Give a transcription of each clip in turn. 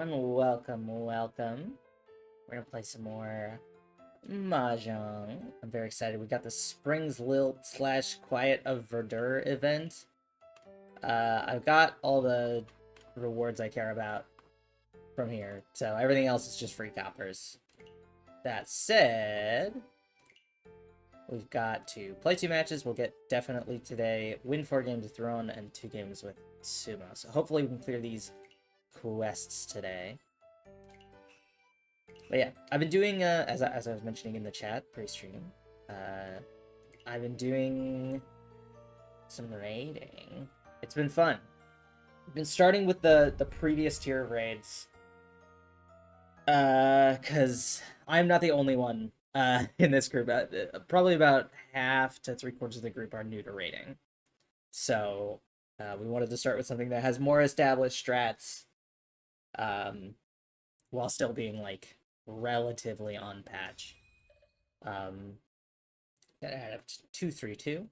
And welcome. We're gonna play some more Mahjong. I'm very excited. We got the Springs Lilt / Quiet of Verdure event. I've got all the rewards I care about from here, so everything else is just free coppers. That said, we've got to play 2 matches. We'll get definitely today, win 4 games with Throne and 2 games with Sumo. So hopefully we can clear these quests today. But yeah, I've been doing, as I was mentioning in the chat pre-stream, I've been doing some raiding. It's been fun. I've been starting with the previous tier of raids, because I'm not the only one in this group. Probably about half to 3/4 of the group are new to raiding. So we wanted to start with something that has more established strats, while still being like relatively on patch. Gotta add up to 232.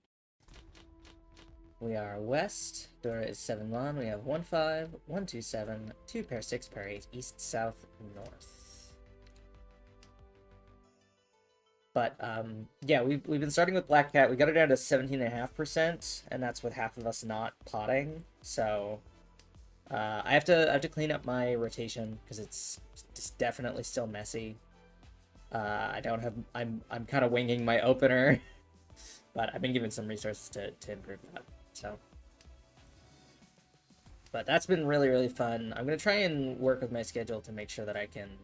We are west. Dora is 7-1. We have 1-5, 1-2-7, 2 pair 6, pair 8, east, south, north. But yeah, we've been starting with Black Cat. We got it down to 17.5%, and that's with half of us not potting. So I have to clean up my rotation because it's just definitely still messy. I don't have. I'm kind of winging my opener, but I've been given some resources to improve that. So, but that's been really fun. I'm gonna try and work with my schedule to make sure that I can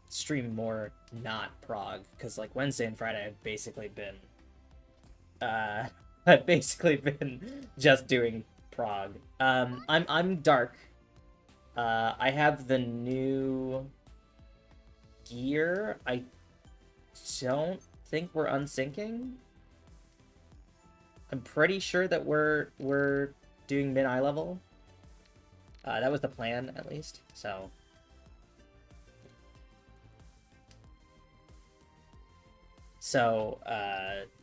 stream more not prog, because like Wednesday and Friday I've basically been just doing prog. I'm dark. I have the new gear. I don't think we're unsyncing. I'm pretty sure that we're doing mid eye level. That was the plan, at least. So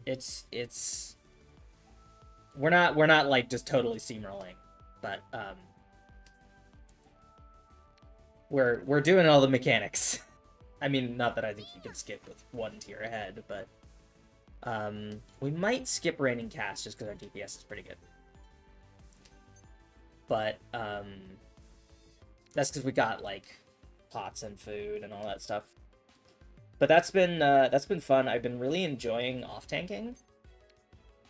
it's we're not like just totally steamrolling, but we're doing all the mechanics. I mean, not that I think you can skip with 1 tier ahead, but we might skip raining cast just because our DPS is pretty good. But that's because we got like pots and food and all that stuff. But that's been fun. I've been really enjoying off tanking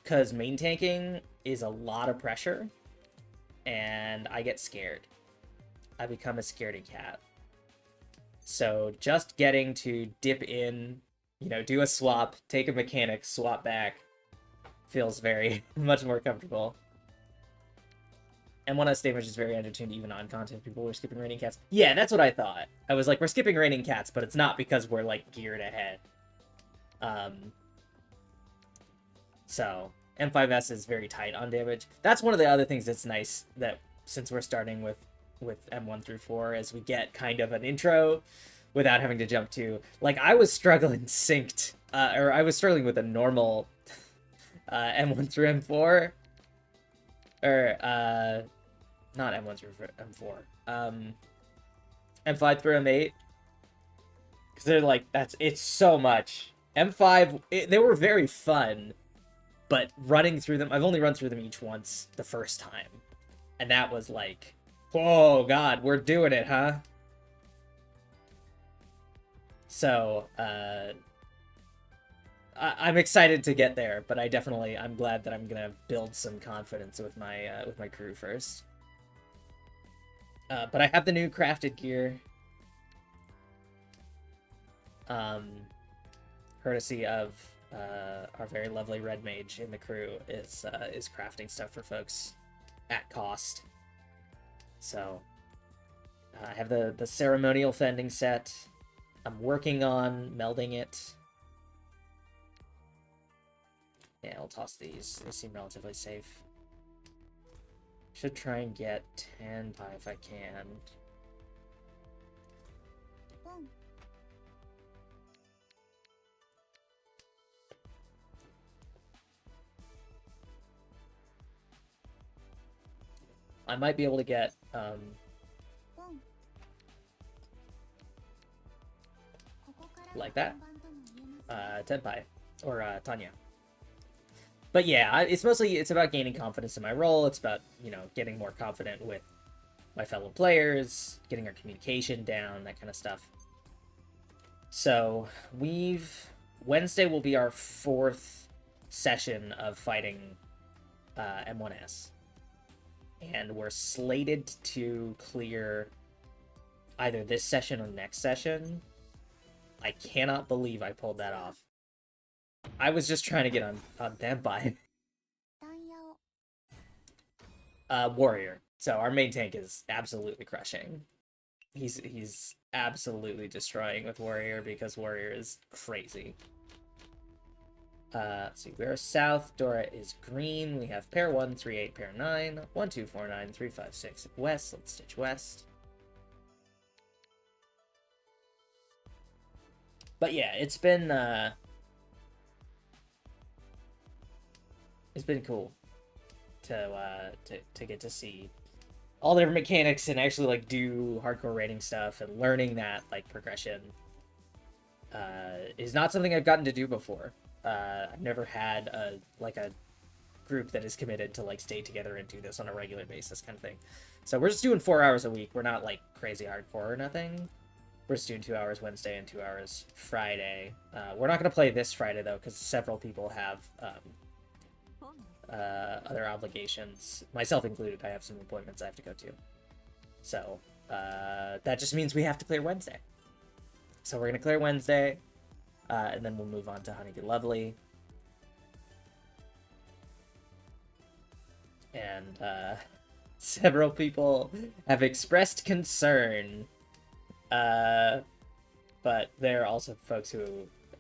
because main tanking is a lot of pressure, and I get scared. I become a scaredy cat. So just getting to dip in, do a swap, take a mechanic, swap back, feels very much more comfortable. And one of the statements is very entertaining, even on content. People were skipping raining cats. Yeah, that's what I thought. I was like, we're skipping raining cats, but it's not because we're like geared ahead. So M5S is very tight on damage. That's one of the other things that's nice, that since we're starting with M1 through 4, as we get kind of an intro without having to jump to, like, I was struggling synced, or I was struggling with a normal M1 through M4, or not M1 through M4, M5 through M8, because they're like, it's so much. M5, they were very fun, but running through them, I've only run through them each once the first time, and that was like, oh god, we're doing it, huh? So I'm excited to get there, but I'm glad that I'm gonna build some confidence with my crew first. But I have the new crafted gear, courtesy of our very lovely red mage in the crew is crafting stuff for folks at cost. So I have the ceremonial fending set. I'm working on melding it. Yeah, I'll toss these. They seem relatively safe. Should try and get 10 pie if I can. I might be able to get like that. Tenpai, or Tanya. But yeah, it's about gaining confidence in my role. It's about, you know, getting more confident with my fellow players, getting our communication down, that kind of stuff. So Wednesday will be our 4th session of fighting M1S. And we're slated to clear either this session or next session. I cannot believe I pulled that off. I was just trying to get on Denpai. Warrior. So our main tank is absolutely crushing. He's absolutely destroying with Warrior because Warrior is crazy. Let's see, we're south. Dora is green. We have pair 1, 3, 8, pair 9, 1, 2, 4, 9, 3, 5, 6. West. Let's stitch west. But yeah, it's been cool to get to see all the different mechanics and actually like do hardcore rating stuff, and learning that like progression is not something I've gotten to do before. I've never had a group that is committed to like stay together and do this on a regular basis kind of thing. So we're just doing 4 hours a week. We're not like crazy hardcore or nothing. We're just doing 2 hours Wednesday and 2 hours Friday. We're not going to play this Friday though, because several people have other obligations, myself included. I have some appointments I have to go to. So that just means we have to clear Wednesday. So we're going to clear Wednesday, and then we'll move on to Honey Be Lovely. And several people have expressed concern, but there are also folks who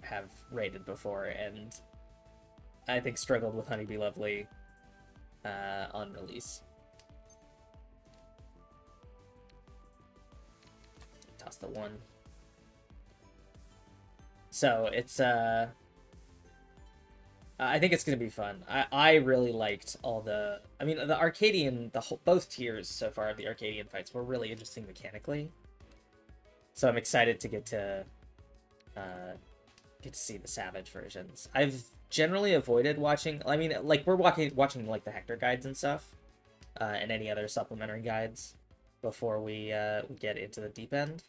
have raided before and I think struggled with Honey Be Lovely on release. Toss the 1. So it's I think it's gonna be fun. I really liked all the, I mean, the Arcadian, both tiers so far of the Arcadian fights were really interesting mechanically. So I'm excited to get to see the Savage versions. I've generally avoided watching, I mean, like, we're watching like the Hector guides and stuff, and any other supplementary guides before we get into the deep end.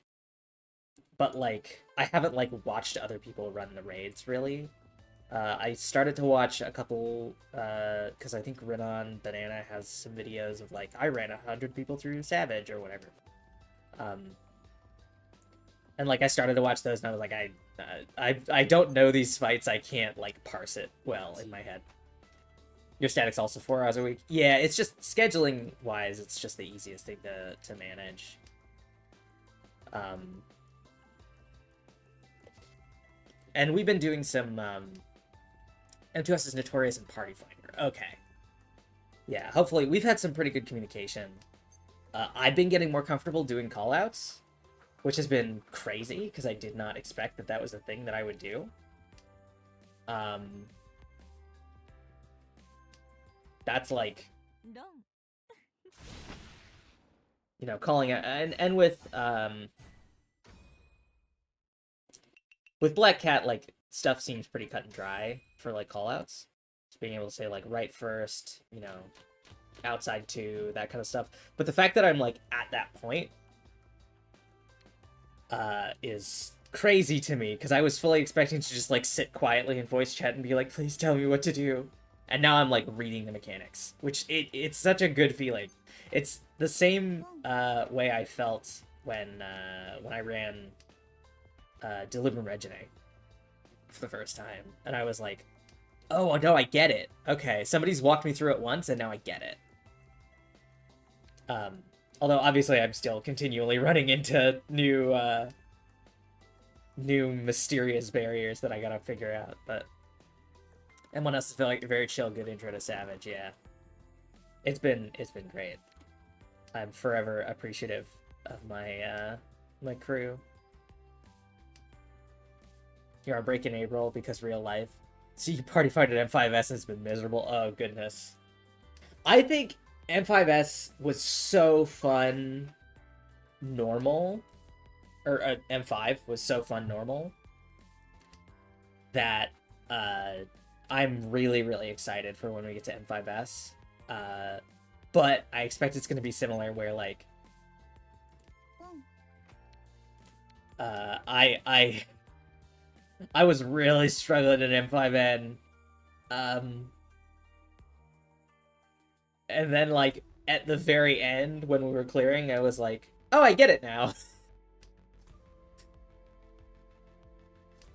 But like, I haven't like watched other people run the raids really. I started to watch a couple, because I think Renan Banana has some videos of like, I ran 100 people through Savage or whatever. And like, I started to watch those and I was like, I don't know these fights. I can't like parse it well in my head. Your static's also 4 hours a week. Yeah, it's just scheduling wise, it's just the easiest thing to manage. And we've been doing some M2S is notorious in Party Finder. Okay. Yeah, hopefully we've had some pretty good communication. I've been getting more comfortable doing callouts, which has been crazy because I did not expect that that was a thing that I would do. That's like, you know, calling it, and with Black Cat, like, stuff seems pretty cut and dry for like callouts. Just being able to say like right first, you know, outside 2, that kind of stuff. But the fact that I'm like at that point is crazy to me, because I was fully expecting to just like sit quietly in voice chat and be like, please tell me what to do. And now I'm like reading the mechanics, which it's such a good feeling. It's the same way I felt when I ran Delibrum Regine for the first time, and I was like, oh no, I get it. Okay, somebody's walked me through it once and now I get it. Although obviously I'm still continually running into new mysterious barriers that I gotta figure out, but M1S has felt like a very chill, good intro to Savage. Yeah, it's been great. I'm forever appreciative of my my crew. You're on break in April because real life. See, Party Fight at M5S has been miserable. Oh goodness. I think M5S was so fun normal, or M5 was so fun normal, that I'm really, really excited for when we get to M5S. But I expect it's going to be similar where, like, I was really struggling in M5N. And then, like, at the very end, when we were clearing, I was like, oh, I get it now.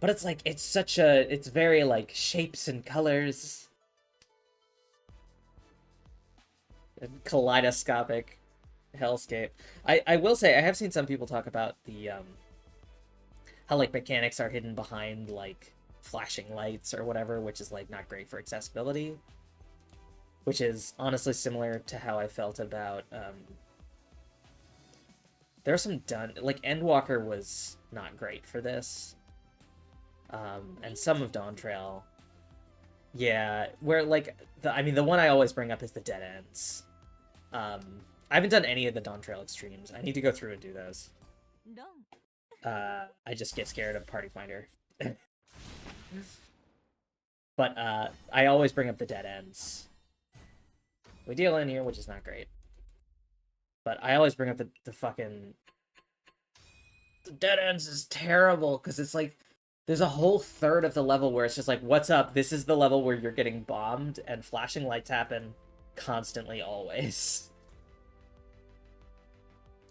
But it's like, it's very, like, shapes and colors. And kaleidoscopic hellscape. I will say, I have seen some people talk about the, how, like, mechanics are hidden behind, like, flashing lights or whatever, which is, like, not great for accessibility. Which is honestly similar to how I felt about, there are some like, Endwalker was not great for this. And some of Dawn Trail. Yeah, where, like, the one I always bring up is the dead ends. I haven't done any of the Dawn Trail extremes. I need to go through and do those. I just get scared of Party Finder. But, I always bring up the dead ends. We deal in here, which is not great. But I always bring up the fucking... The dead ends is terrible, because it's like, there's a whole third of the level where it's just like, what's up? This is the level where you're getting bombed, and flashing lights happen constantly, always.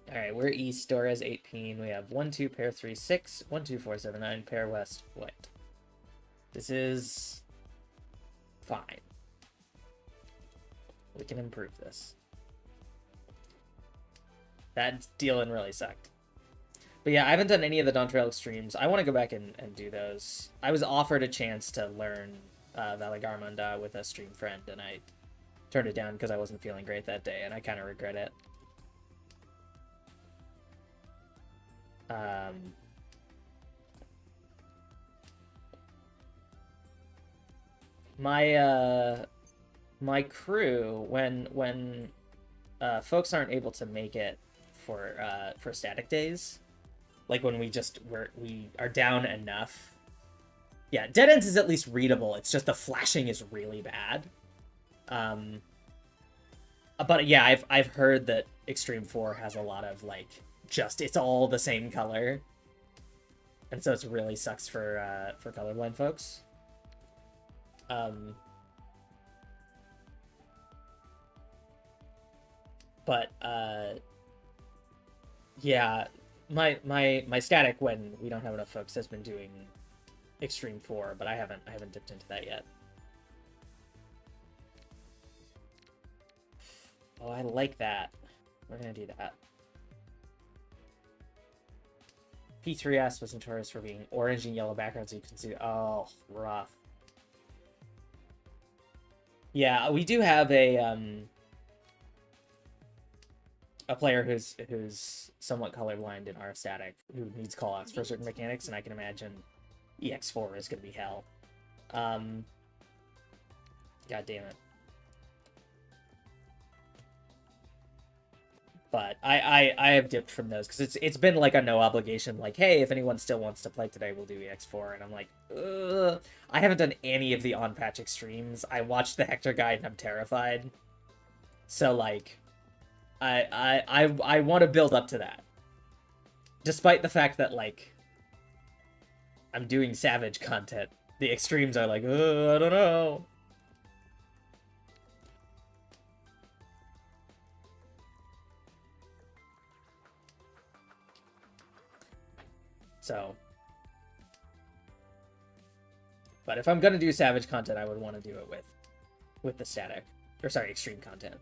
Alright, we're east, Dora's 18. We have 1, 2, pair 3, 6, 1, 2, 4, 7, 9, pair west, white. This is... fine. We can improve this. That deal-in really sucked. But yeah, I haven't done any of the Dawn Trail extremes. I want to go back and do those. I was offered a chance to learn Valley Garmunda with a stream friend, and I turned it down because I wasn't feeling great that day, and I kind of regret it. My crew, when folks aren't able to make it for static days, like when we are down enough. Yeah, Dead Ends is at least readable. It's just the flashing is really bad. But yeah, I've heard that Extreme 4 has a lot of, like, just it's all the same color, and so it really sucks for colorblind folks. But yeah, my static when we don't have enough folks has been doing Extreme 4, but I haven't dipped into that yet. Oh, I like that. We're gonna do that. P3S was notorious for being orange and yellow backgrounds, so you can see. Oh, rough. Yeah, we do have a player who's somewhat colorblind in our static who needs callouts for certain mechanics, and I can imagine EX4 is gonna be hell. God damn it. But I have dipped from those because it's been like a no obligation, like, hey, if anyone still wants to play today, we'll do EX4, and I'm like, ugh. I haven't done any of the on-patch extremes. I watched the Hector guide and I'm terrified. So, like, I want to build up to that. Despite the fact that, like, I'm doing Savage content. The extremes are like, I don't know. So, but if I'm gonna do Savage content, I would want to do it with the static, or sorry, extreme content.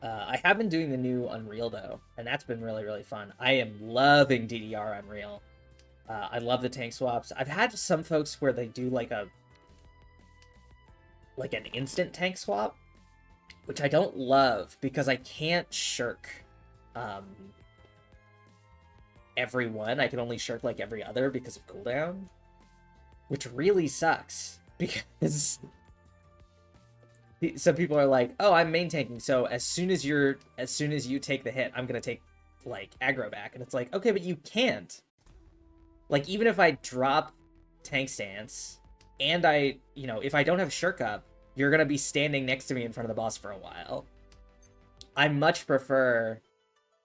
I have been doing the new Unreal though, and that's been really, really fun. I am loving DDR Unreal. I love the tank swaps. I've had some folks where they do like an instant tank swap, which I don't love because I can't shirk every one. I can only shirk like every other because of cooldown, which really sucks because some people are like, oh, I'm main tanking, so as soon as you take the hit, I'm gonna take like aggro back, and it's like, okay, but you can't. Like, even if I drop tank stance, and if I don't have Shirk up, you're gonna be standing next to me in front of the boss for a while. I much prefer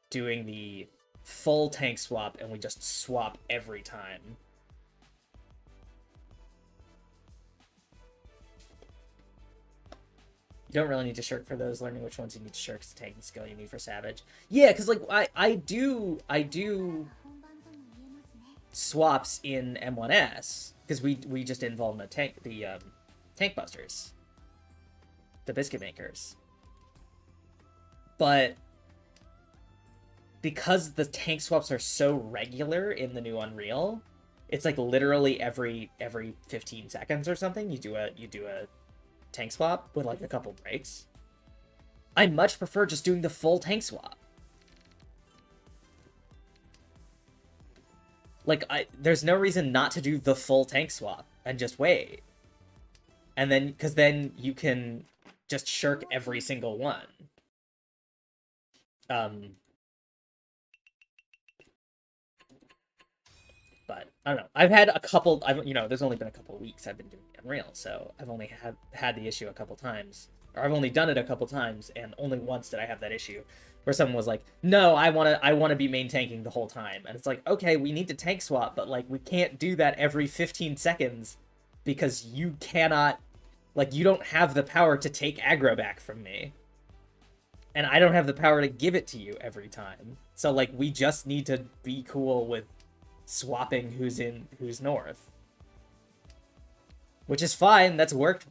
doing the full tank swap, and we just swap every time. You don't really need to shirk for those. Learning which ones you need to shirk is the tanking skill you need for Savage. Yeah, because like I do swaps in M1S because we just involved the tank busters, the biscuit makers. But because the tank swaps are so regular in the new Unreal, it's like literally every 15 seconds or something you do a tank swap with like a couple breaks. I much prefer just doing the full tank swap. Like, there's no reason not to do the full tank swap and just wait. And then, because then you can just shirk every single one. But I don't know. I've had a couple. There's only been a couple of weeks I've been doing Unreal, so I've only had the issue a couple times, or I've only done it a couple times, and only once did I have that issue where someone was like, "No, I want to be main tanking the whole time," and it's like, okay, we need to tank swap, but like we can't do that every 15 seconds because you cannot, like, you don't have the power to take aggro back from me. And I don't have the power to give it to you every time. So, like, we just need to be cool with swapping who's north. Which is fine, that's worked.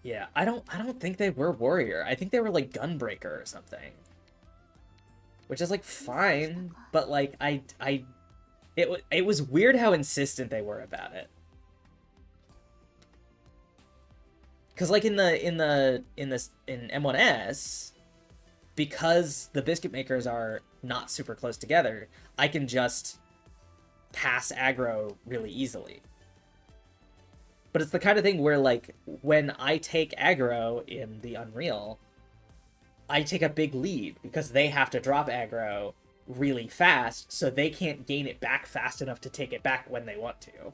Yeah, I don't think they were warrior. I think they were like gunbreaker or something. Which is like fine, but like it was weird how insistent they were about it. Cause like in M1S, because the biscuit makers are not super close together, I can just pass aggro really easily. But it's the kind of thing where, like, when I take aggro in the Unreal, I take a big lead because they have to drop aggro really fast, so they can't gain it back fast enough to take it back when they want to.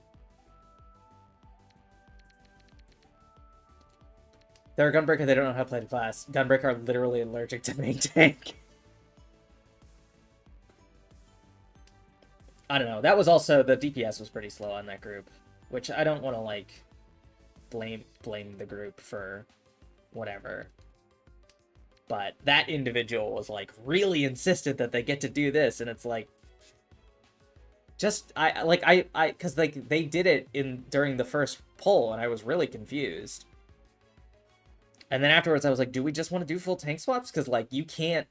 They're a Gunbreaker, they don't know how to play the class. Gunbreaker are literally allergic to main tank. I don't know. That was also, the DPS was pretty slow on that group, which I don't want to, like, blame the group for whatever. But that individual was, like, really insistent that they get to do this, and it's like, just, because, like, they did it during the first poll, and I was really confused. And then afterwards, I was like, do we just want to do full tank swaps? Because, like, you can't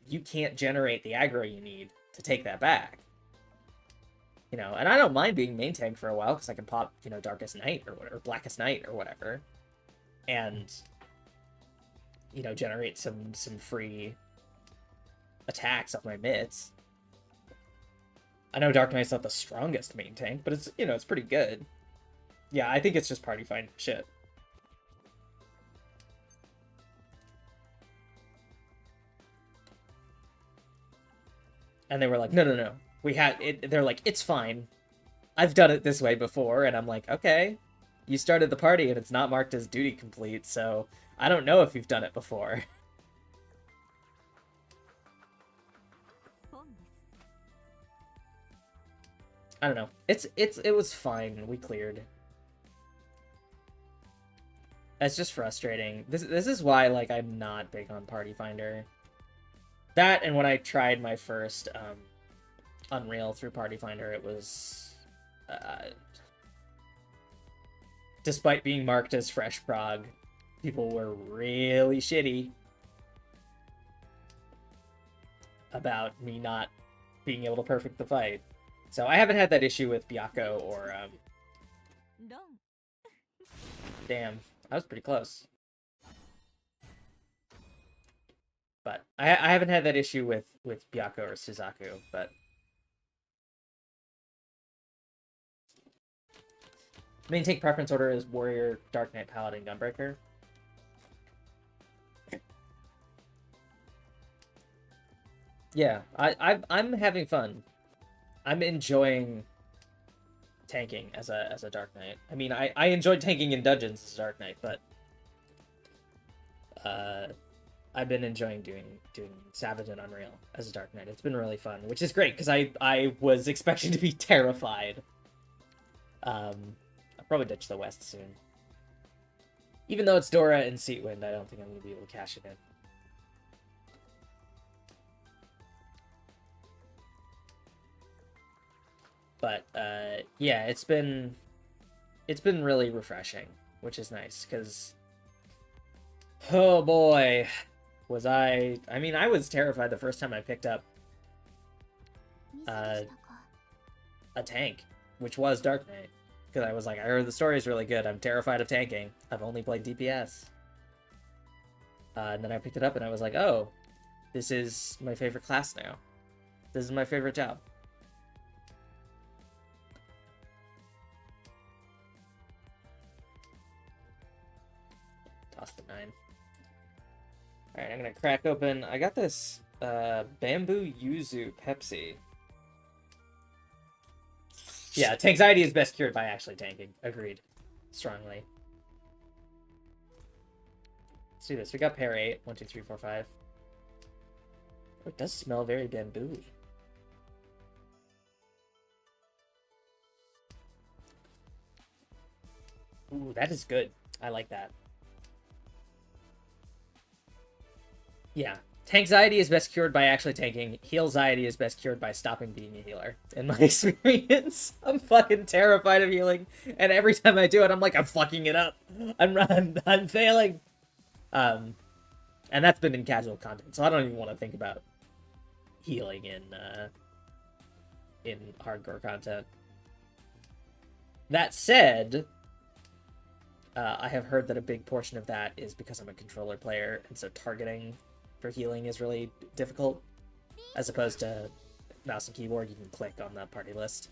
generate the aggro you need to take that back. You know, and I don't mind being main tank for a while, because I can pop, you know, Darkest Night, or whatever, Blackest Night, or whatever. And, you know, generate some free attacks off my mitts. I know Dark Knight's not the strongest main tank, but it's, you know, it's pretty good. Yeah, I think it's just party find shit. And they were like, no. We had it. They're like, it's fine. I've done it this way before. And I'm like, okay, you started the party and it's not marked as duty complete. So I don't know if you've done it before. I don't know. It was fine. We cleared. That's just frustrating. This is why, like, I'm not big on Party Finder. That, and when I tried my first Unreal through Party Finder, it was, despite being marked as fresh prog, people were really shitty about me not being able to perfect the fight. So I haven't had that issue with Byakko or, damn, that was pretty close. But I haven't had that issue with Byakko or Suzaku, but main tank preference order is Warrior, Dark Knight, Paladin, Gunbreaker. Yeah, I'm having fun. I'm enjoying tanking as a Dark Knight. I mean, I enjoyed tanking in dungeons as a Dark Knight, but I've been enjoying doing Savage and Unreal as a Dark Knight. It's been really fun, which is great because I was expecting to be terrified. I'll probably ditch the West soon. Even though it's Dora and Seatwind, I don't think I'm gonna be able to cash it in. But yeah, it's been really refreshing, which is nice because oh boy, was I mean, I was terrified the first time I picked up a tank, which was Dark Knight, because I was like, I heard the story is really good. I'm terrified of tanking. I've only played DPS. And then I picked it up and I was like, oh, this is my favorite class now. This is my favorite job. Toss the 9. Alright, I'm gonna crack open. I got this Bamboo Yuzu Pepsi. Yeah, Tanxiety is best cured by actually tanking. Agreed. Strongly. Let's do this. We got pair 8. 1, 2, 3, 4, 5. Oh, it does smell very bamboo-y. Ooh, that is good. I like that. Yeah. Tanxiety is best cured by actually tanking. Healxiety is best cured by stopping being a healer. In my experience, I'm fucking terrified of healing, and every time I do it, I'm like, I'm fucking it up. I'm failing. And that's been in casual content, so I don't even want to think about healing in hardcore content. That said, I have heard that a big portion of that is because I'm a controller player, and so targeting for healing is really difficult, as opposed to mouse and keyboard. You can click on the party list,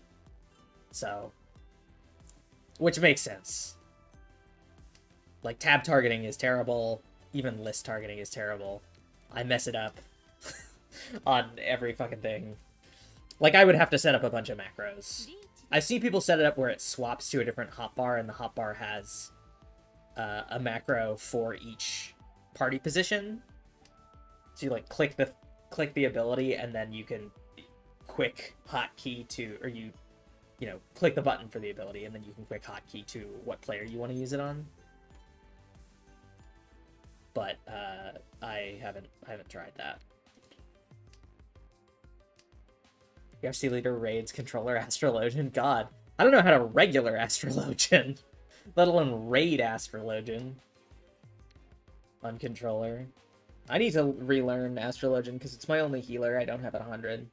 so, which makes sense. Like, tab targeting is terrible, even list targeting is terrible. I mess it up on every fucking thing. Like, I would have to set up a bunch of macros. I've seen people set it up where it swaps to a different hotbar, and the hotbar has a macro for each party position. So you like click the ability, and then you can quick hotkey to, or you know, click the button for the ability, and then you can quick hotkey to what player you want to use it on. But I haven't tried that. UFC leader raids controller Astrologian. God, I don't know how to regular Astrologian, let alone raid Astrologian on controller. I need to relearn Astrologian because it's my only healer. I don't have it 100.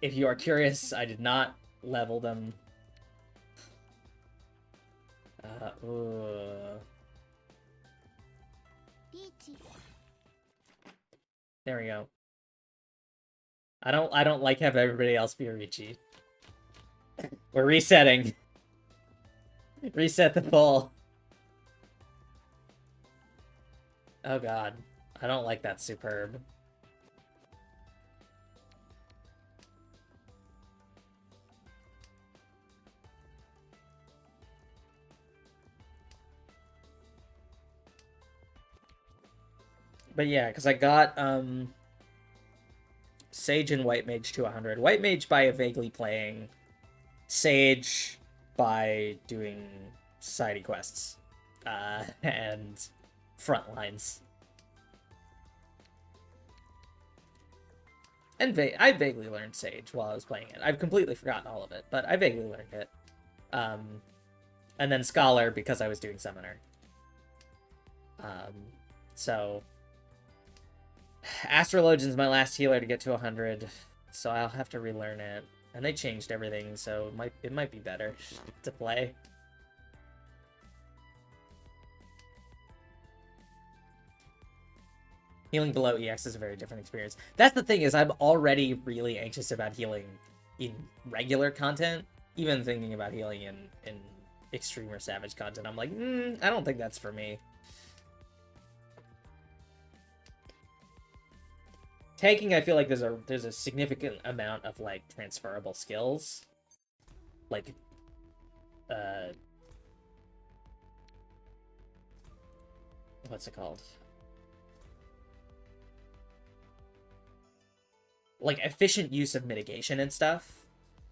If you are curious, I did not level them. There we go. I don't like having everybody else be a Ricci. We're resetting. Reset the poll. Oh god. I don't like that superb. But yeah, because I got Sage and White Mage to 100. White Mage by vaguely playing, Sage by doing society quests and front lines. And I vaguely learned Sage while I was playing it. I've completely forgotten all of it, but I vaguely learned it. And then Scholar because I was doing Summoner. So Astrologian's my last healer to get to 100, so I'll have to relearn it. And they changed everything, so it might be better to play. Healing below EX is a very different experience. That's the thing, is I'm already really anxious about healing in regular content. Even thinking about healing in extreme or savage content, I'm like, I don't think that's for me. tanking, I feel like there's a significant amount of like transferable skills. Like what's it called? Like efficient use of mitigation and stuff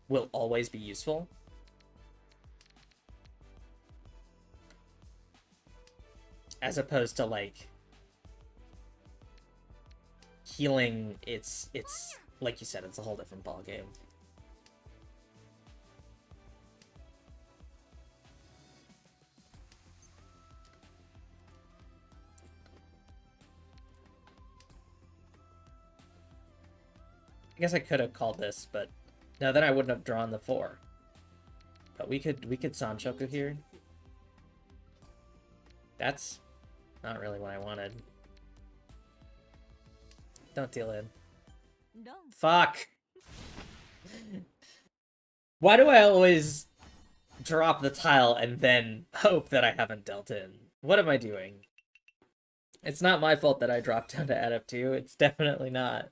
will always be useful. As opposed to like healing, it's like you said, it's a whole different ball game. I guess I could have called this, but no, then I wouldn't have drawn the 4. But we could Sanchoku here. That's not really what I wanted. Don't deal in. No. Fuck! Why do I always drop the tile and then hope that I haven't dealt in? What am I doing? It's not my fault that I dropped down to add up 2. It's definitely not.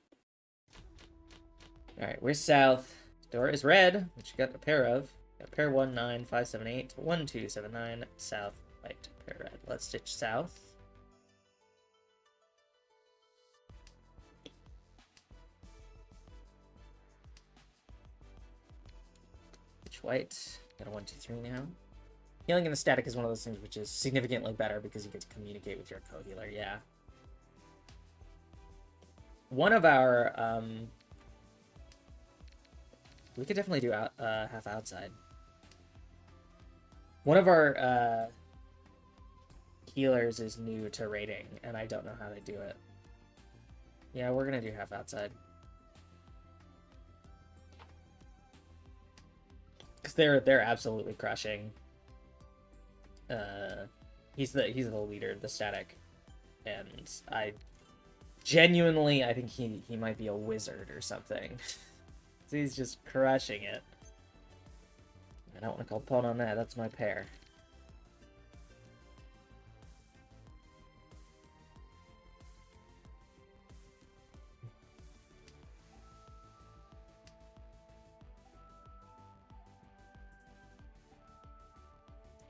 Alright, we're south. Door is red, which you got a pair of. Got pair 1, 9, 5, 7, 8, 1, 2, 7, 9, south, white, pair red. Let's stitch south. Stitch white. Got a 1, 2, 3 now. Healing in the static is one of those things which is significantly better because you get to communicate with your co-healer, yeah. One of our, we could definitely do half outside. One of our healers is new to raiding, and I don't know how they do it. Yeah, we're gonna do half outside. Because they're absolutely crushing. He's the leader of the static, and I think he might be a wizard or something. He's just crushing it. I don't want to call pawn on that. That's my pair.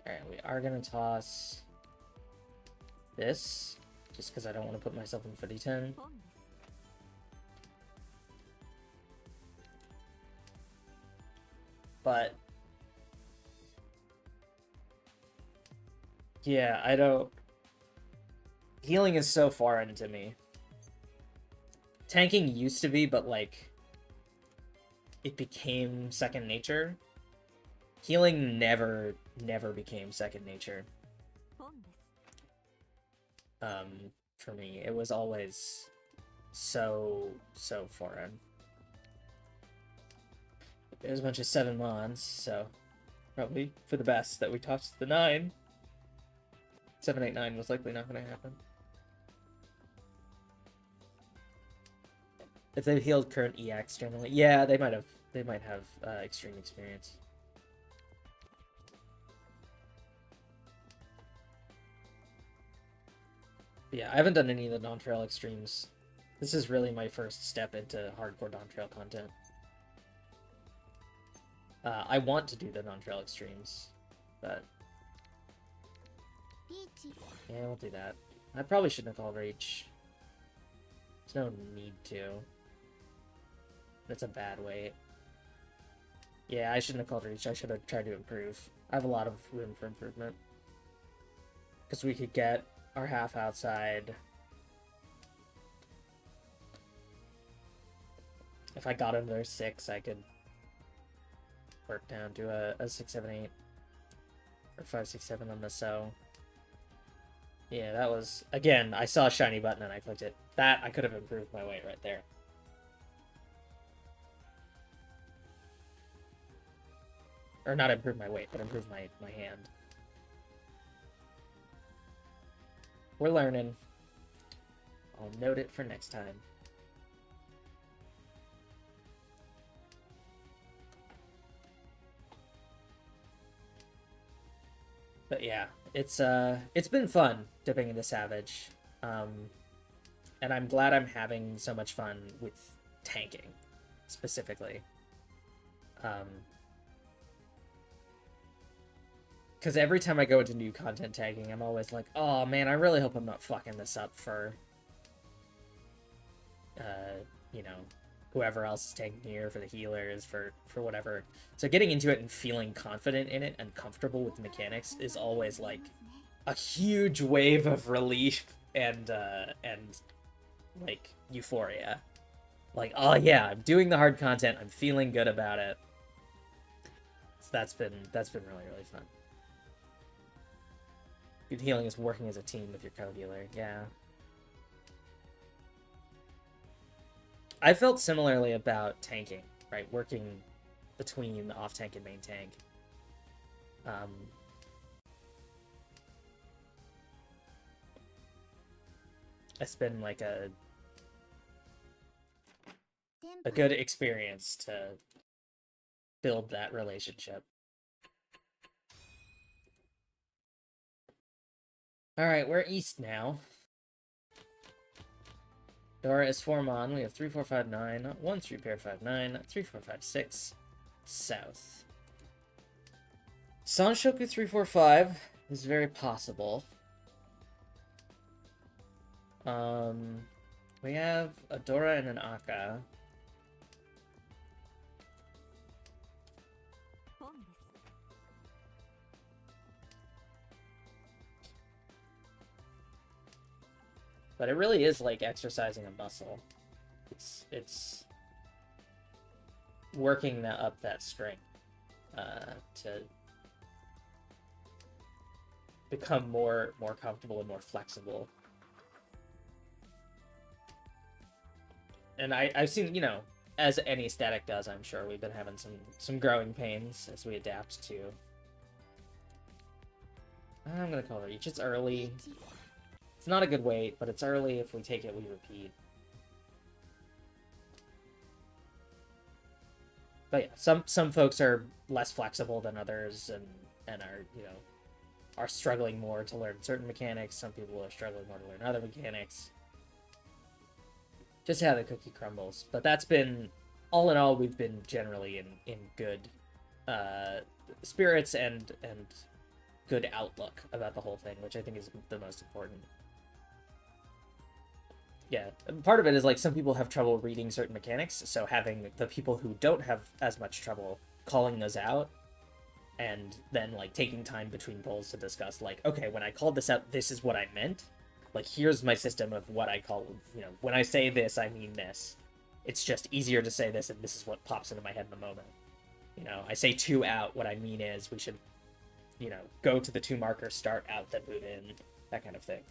Alright, we are going to toss this, just because I don't want to put myself in footy 10. But yeah, I don't... Healing is so foreign to me. Tanking used to be, but like it became second nature. Healing never became second nature. For me, it was always so foreign. There's a bunch of 7 mons, so probably for the best that we tossed the 9. 7, 8, 9 was likely not going to happen. If they've healed current EX generally, yeah, they might have extreme experience. But yeah, I haven't done any of the non-trail extremes. This is really my first step into hardcore non-trail content. I want to do the non-trail extremes, but yeah, we'll do that. I probably shouldn't have called Reach. There's no need to. That's a bad weight. Yeah, I shouldn't have called Reach. I should have tried to improve. I have a lot of room for improvement. Because we could get our half outside. If I got another 6, I could work down to a 6, 7, 8. Or 5, 6, 7 on the so. Yeah, that was... Again, I saw a shiny button and I clicked it. That, I could have improved my weight right there. Or not improve my weight, but improve my hand. We're learning. I'll note it for next time. But yeah, it's been fun dipping into Savage. And I'm glad I'm having so much fun with tanking, specifically. Because every time I go into new content tagging, I'm always like, oh man, I really hope I'm not fucking this up for, you know, whoever else is taking here, for the healers, for whatever. So getting into it and feeling confident in it and comfortable with the mechanics is always like a huge wave of relief and like euphoria. Like, oh yeah, I'm doing the hard content, I'm feeling good about it. So that's been really, really fun. Good healing is working as a team with your co-healer, yeah. I felt similarly about tanking, right? Working between off tank and main tank. It's been like a good experience to build that relationship. Alright, we're east now. Dora is 4 mon. We have 3, 4, 5, 9. 1, 3, pair 5, 9. 3, 4, 5, 6. South. Sanshoku 3, 4, 5 is very possible. We have a Dora and an Akka. But it really is like exercising a muscle. It's working up that strength to become more comfortable and more flexible. And I've seen, you know, as any static does, I'm sure we've been having some growing pains as we adapt to. I'm gonna call reach. It's early. It's not a good weight, but it's early. If we take it, we repeat. But yeah, some folks are less flexible than others, and are, you know, are struggling more to learn certain mechanics. Some people are struggling more to learn other mechanics. Just how the cookie crumbles. But that's been, all in all, we've been generally in good spirits and good outlook about the whole thing, which I think is the most important. Yeah, part of it is like some people have trouble reading certain mechanics, so having the people who don't have as much trouble calling those out, and then like taking time between polls to discuss, like, okay, when I called this out, this is what I meant. Like, here's my system of what I call, you know, when I say this, I mean this. It's just easier to say this, and this is what pops into my head in the moment. You know, I say 2 out, what I mean is we should, you know, go to the 2 markers, start out, then move in, that kind of thing.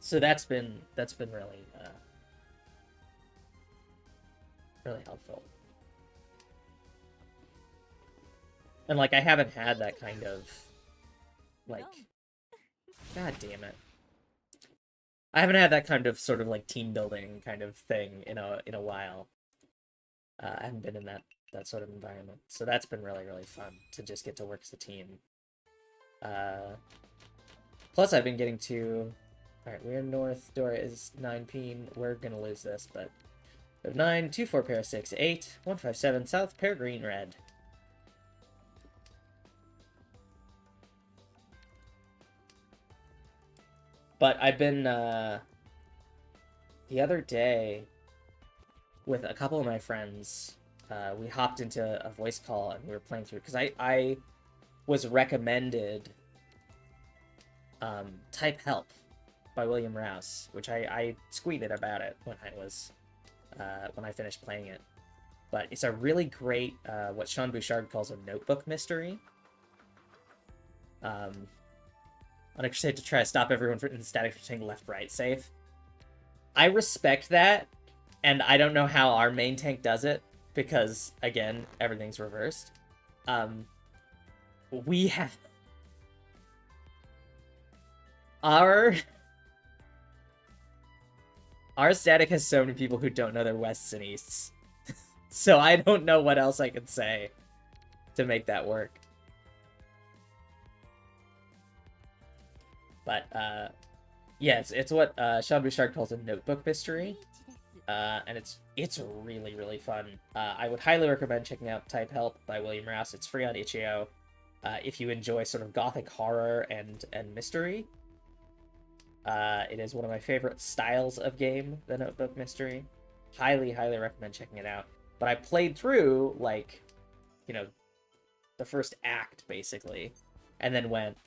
So that's been really really helpful. And like, I haven't had that kind of like, god damn it, I haven't had that kind of sort of like team building kind of thing in a while. I haven't been in that sort of environment, so that's been really, really fun to just get to work as a team. Plus I've been getting to, alright, we're north, Dora is 9 peen, we're gonna lose this, but we have 9, 2, 4, pair 6, 8, 1, 5, 7, south, pair green, red. But I've been, the other day, with a couple of my friends, we hopped into a voice call and we were playing through, because I was recommended Type Help by William Rouse, which I tweeted about it when I finished playing it. But it's a really great, what Sean Bouchard calls a notebook mystery. On a crusade to try to stop everyone in static from saying left-right safe. I respect that, and I don't know how our main tank does it, because, again, everything's reversed. We have... Our static has so many people who don't know their wests and easts. So I don't know what else I could say to make that work. But yeah, it's what Sean Bouchard calls a notebook mystery. And it's really, really fun. I would highly recommend checking out Type Help by William Rouse. It's free on itch.io. If you enjoy sort of gothic horror and mystery. It is one of my favorite styles of game, the notebook mystery. Highly, highly recommend checking it out. But I played through, like, you know, the first act, basically, and then went,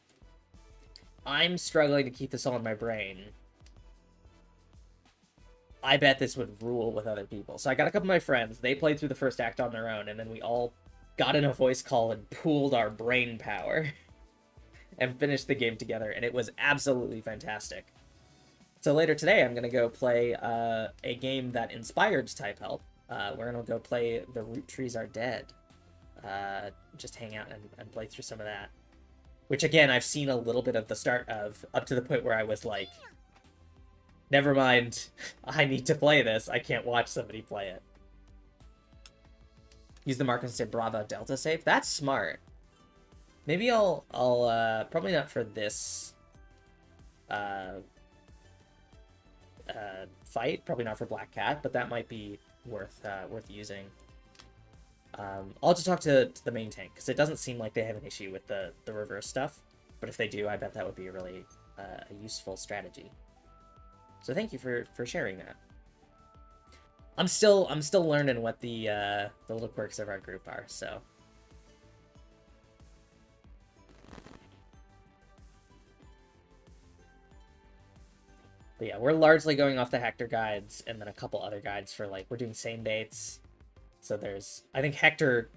I'm struggling to keep this all in my brain. I bet this would rule with other people. So I got a couple of my friends. They played through the first act on their own, and then we all got in a voice call and pooled our brain power and finished the game together, and it was absolutely fantastic. So later today, I'm going to go play a game that inspired Type Help. We're going to go play The Root Trees Are Dead. Just hang out and play through some of that. Which, again, I've seen a little bit of the start of, up to the point where I was like, never mind, I need to play this. I can't watch somebody play it. Use the mark instead Bravo Delta save. That's smart. Maybe I'll probably not for this fight. Probably not for Black Cat, but that might be worth using. I'll just talk to the main tank, because it doesn't seem like they have an issue with the reverse stuff. But if they do, I bet that would be a really a useful strategy. So thank you for sharing that. I'm still learning what the little quirks of our group are, so. But yeah, we're largely going off the Hector guides, and then a couple other guides for, like, we're doing same baits. So there's, I think Hector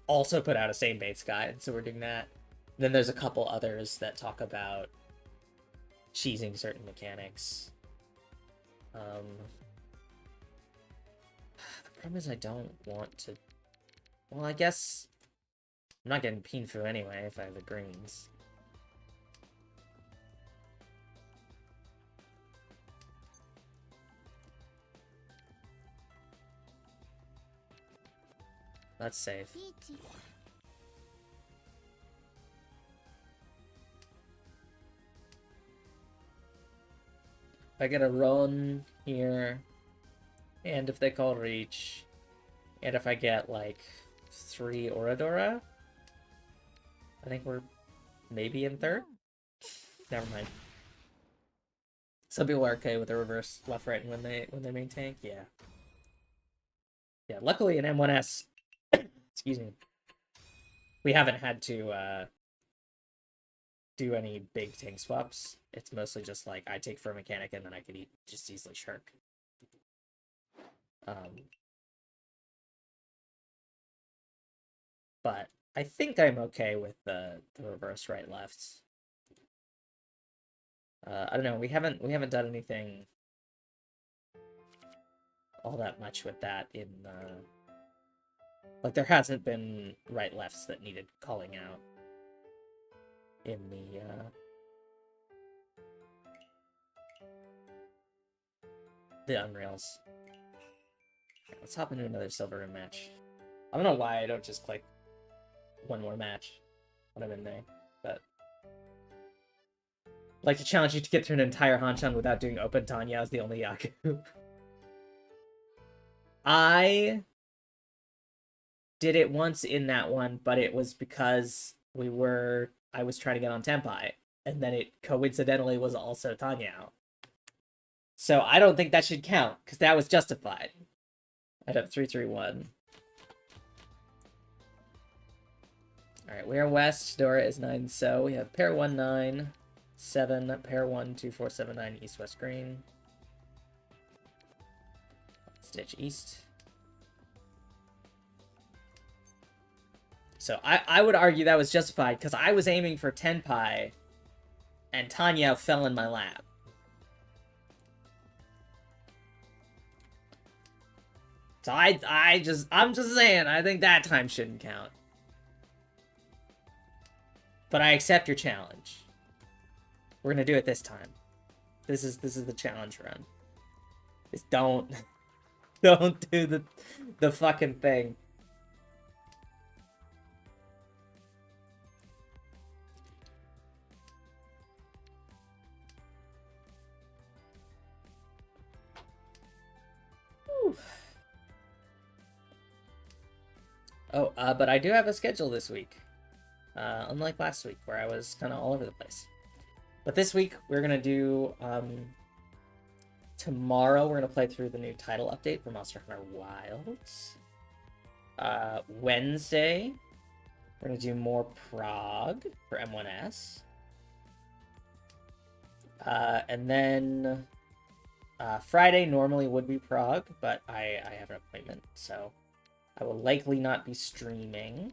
also put out a same baits guide, so we're doing that. And then there's a couple others that talk about cheesing certain mechanics. The problem is I don't want to... Well, I guess I'm not getting Pinfu anyway if I have the greens. That's safe. I get a run here, and if they call reach, and if I get, like, 3 Oradora, I think we're maybe in third? Never mind. Some people are okay with the reverse left-right when they main tank, yeah. Yeah, luckily in M1S, excuse me, we haven't had to do any big tank swaps. It's mostly just like I take for a mechanic and then I can just easily shirk. But I think I'm okay with the reverse right lefts. I don't know. We haven't done anything all that much with that in like there hasn't been right lefts that needed calling out in the Unreals. Okay, let's hop into another Silver Room match. I don't know why I don't just click one more match when I'm in there, but I'd like to challenge you to get through an entire Hanshan without doing open Tanya as the only Yaku. I did it once in that one, but it was because I was trying to get on Tenpai, and then it coincidentally was also Tanya. So I don't think that should count, because that was justified. I'd have 3-3-1. Alright, we are west. Dora is 9, so we have pair 1, 9, 7, pair 1, 2, 4, 7, 9, east, west, green. Stitch east. So I would argue that was justified, because I was aiming for Tenpai, and Tanya fell in my lap. So I'm just saying, I think that time shouldn't count. But I accept your challenge. We're gonna do it this time. This is the challenge run. Just don't do the fucking thing. Oh, but I do have a schedule this week. Unlike last week, where I was kind of all over the place. But this week, we're going to do... tomorrow, we're going to play through the new title update for Monster Hunter Wilds. Wednesday, we're going to do more Prague for M1S. And then Friday normally would be Prague, but I have an appointment, so I will likely not be streaming.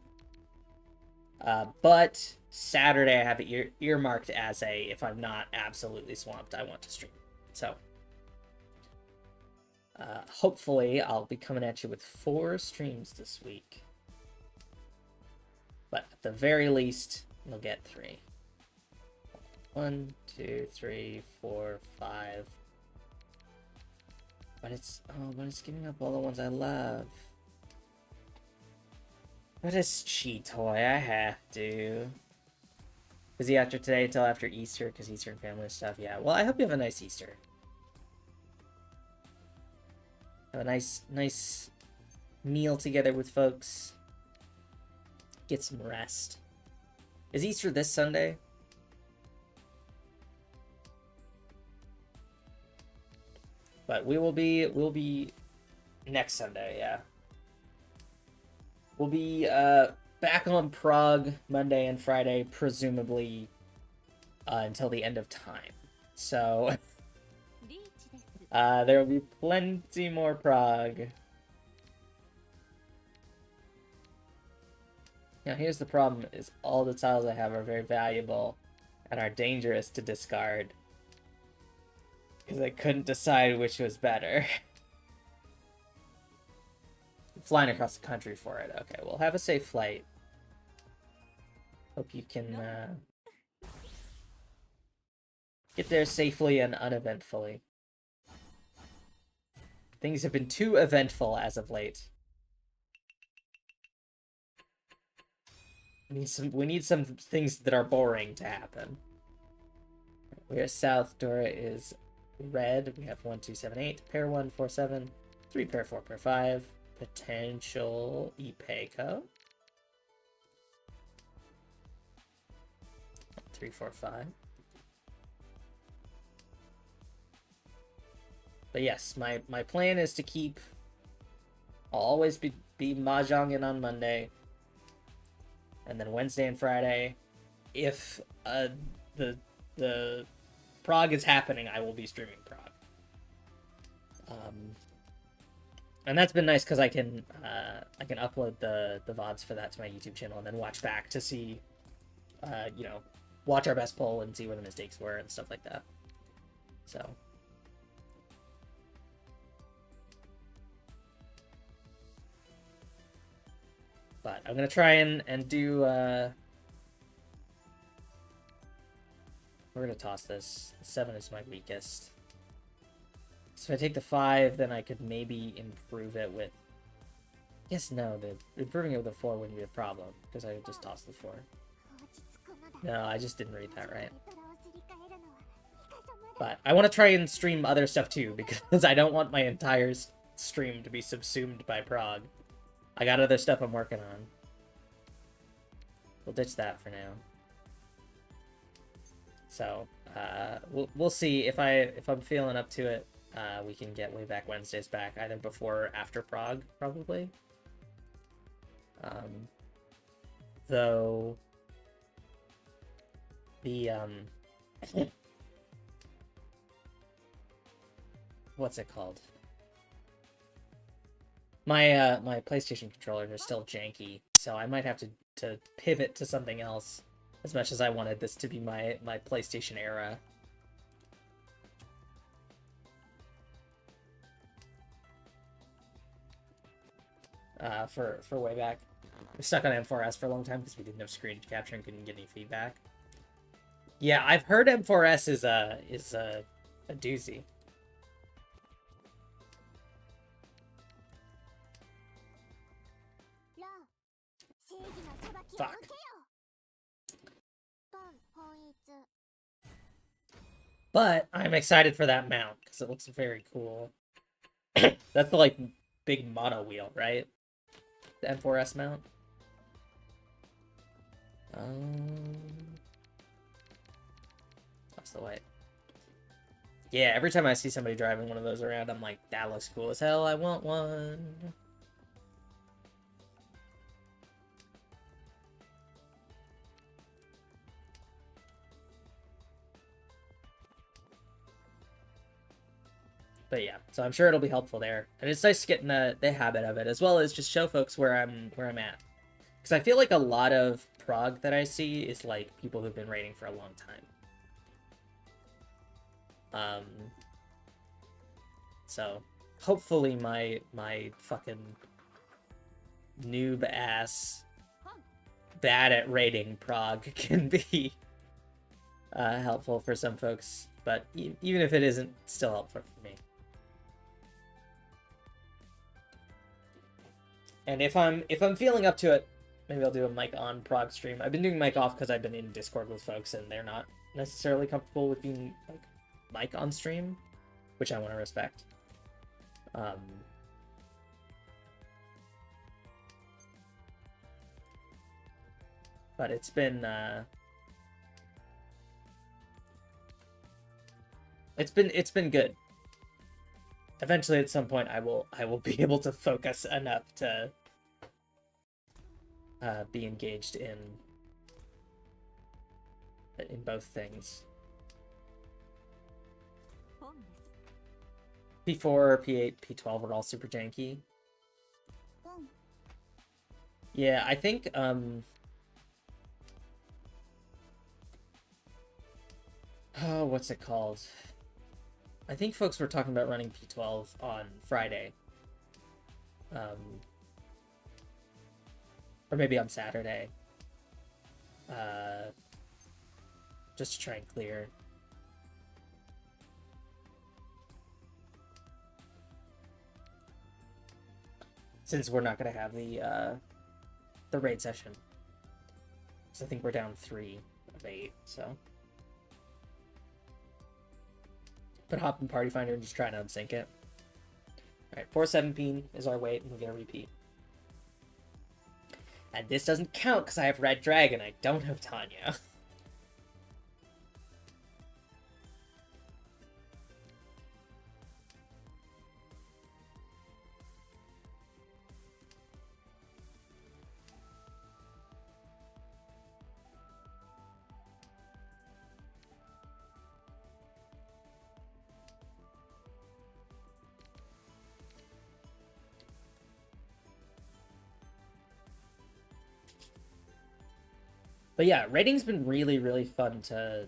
But Saturday I have it earmarked as if I'm not absolutely swamped, I want to stream. So hopefully I'll be coming at you with 4 streams this week. But at the very least, you'll get 3. 1, 2, 3, 4, 5. But it's giving up all the ones I love. But it's cheat toy, I have to. Busy after today till after Easter, because Easter and family stuff. Yeah, well, I hope you have a nice Easter. Have a nice meal together with folks. Get some rest. Is Easter this Sunday? But we'll be next Sunday, yeah. We'll be back on Prague Monday and Friday, presumably until the end of time. So there will be plenty more Prague. Now here's the problem, is all the tiles I have are very valuable and are dangerous to discard. Because I couldn't decide which was better. Flying across the country for it. Okay, well, have a safe flight. Hope you can get there safely and uneventfully. Things have been too eventful as of late. We need some things that are boring to happen. We're south. Dora is red. We have 1, 2, 7, 8. Pair 1, 4, 7. 3 pair 4, pair 5. Potential Ipeco. 3, 4, 5. But yes, my plan is to keep... I'll always be Mahjonging on Monday. And then Wednesday and Friday, if the Prague is happening, I will be streaming Prague. And that's been nice because I can upload the VODs for that to my YouTube channel and then watch back to see, you know, watch our best poll and see where the mistakes were and stuff like that. So. But I'm gonna try and do, we're gonna toss this. 7 is my weakest. So if I take the 5, then I could maybe improve it with... I guess no, improving it with a 4 wouldn't be a problem, because I would just toss the 4. No, I just didn't read that right. But I want to try and stream other stuff too, because I don't want my entire stream to be subsumed by Prague. I got other stuff I'm working on. We'll ditch that for now. So, we'll see if I'm feeling up to it. We can get Way Back Wednesdays back either before or after Prague, probably. Though the what's it called? My PlayStation controllers are still janky, so I might have to pivot to something else. As much as I wanted this to be my PlayStation era. For Way Back. We stuck on M4S for a long time because we didn't have screen capture and couldn't get any feedback. Yeah, I've heard M4S is a doozy. Fuck. But I'm excited for that mount because it looks very cool. That's the like big mono wheel, right? The M4S mount. That's the white. Yeah, every time I see somebody driving one of those around, I'm like, that looks cool as hell. I want one. But yeah, so I'm sure it'll be helpful there, and it's nice getting the habit of it, as well as just show folks where I'm at, because I feel like a lot of prog that I see is like people who've been raiding for a long time. So hopefully my fucking noob ass bad at raiding prog can be helpful for some folks, but even if it isn't, still helpful for me. And if I'm feeling up to it, maybe I'll do a mic on prog stream. I've been doing mic off because I've been in Discord with folks and they're not necessarily comfortable with being like mic on stream, which I want to respect. But it's been good. Eventually, at some point, I will be able to focus enough to be engaged in both things. P4, P8, P12 are all super janky. Yeah, I think oh, what's it called? I think folks were talking about running P12 on Friday. Or maybe on Saturday. Just to try and clear. Since we're not going to have the raid session. So I think we're down 3 of 8, so. But hop in Party Finder and just try to unsync it. Alright, 417 is our wait, and we're going to repeat. And this doesn't count because I have Red Dragon. I don't have Tanya. But yeah, raiding's been really, really fun to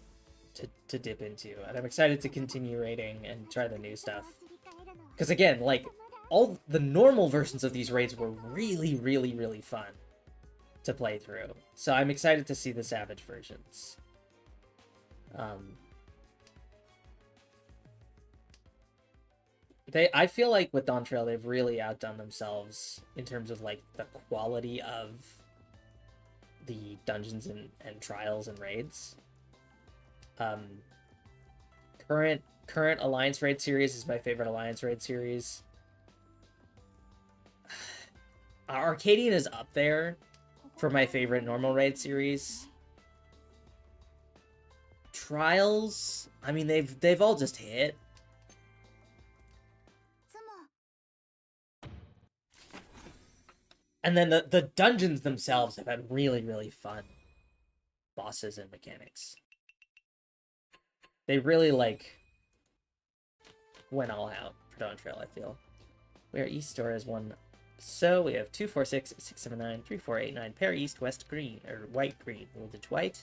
dip into, and I'm excited to continue raiding and try the new stuff. Because again, like, all the normal versions of these raids were really, really, really fun to play through. So I'm excited to see the Savage versions. I feel like with Dawn Trail, they've really outdone themselves in terms of like the quality of the dungeons and trials and raids. Current Alliance raid series is my favorite Alliance raid series. Arcadian is up there for my favorite normal raid series. Trials, I mean, they've all just hit. And then the dungeons themselves have had really, really fun bosses and mechanics. They really, like, went all out for Dawn Trail, I feel. Where East Store is one. So we have 2, 4, 6, 6, 7, 9, 3, 4, 8, 9. Pair East, West, Green. Or White, Green. We'll ditch White.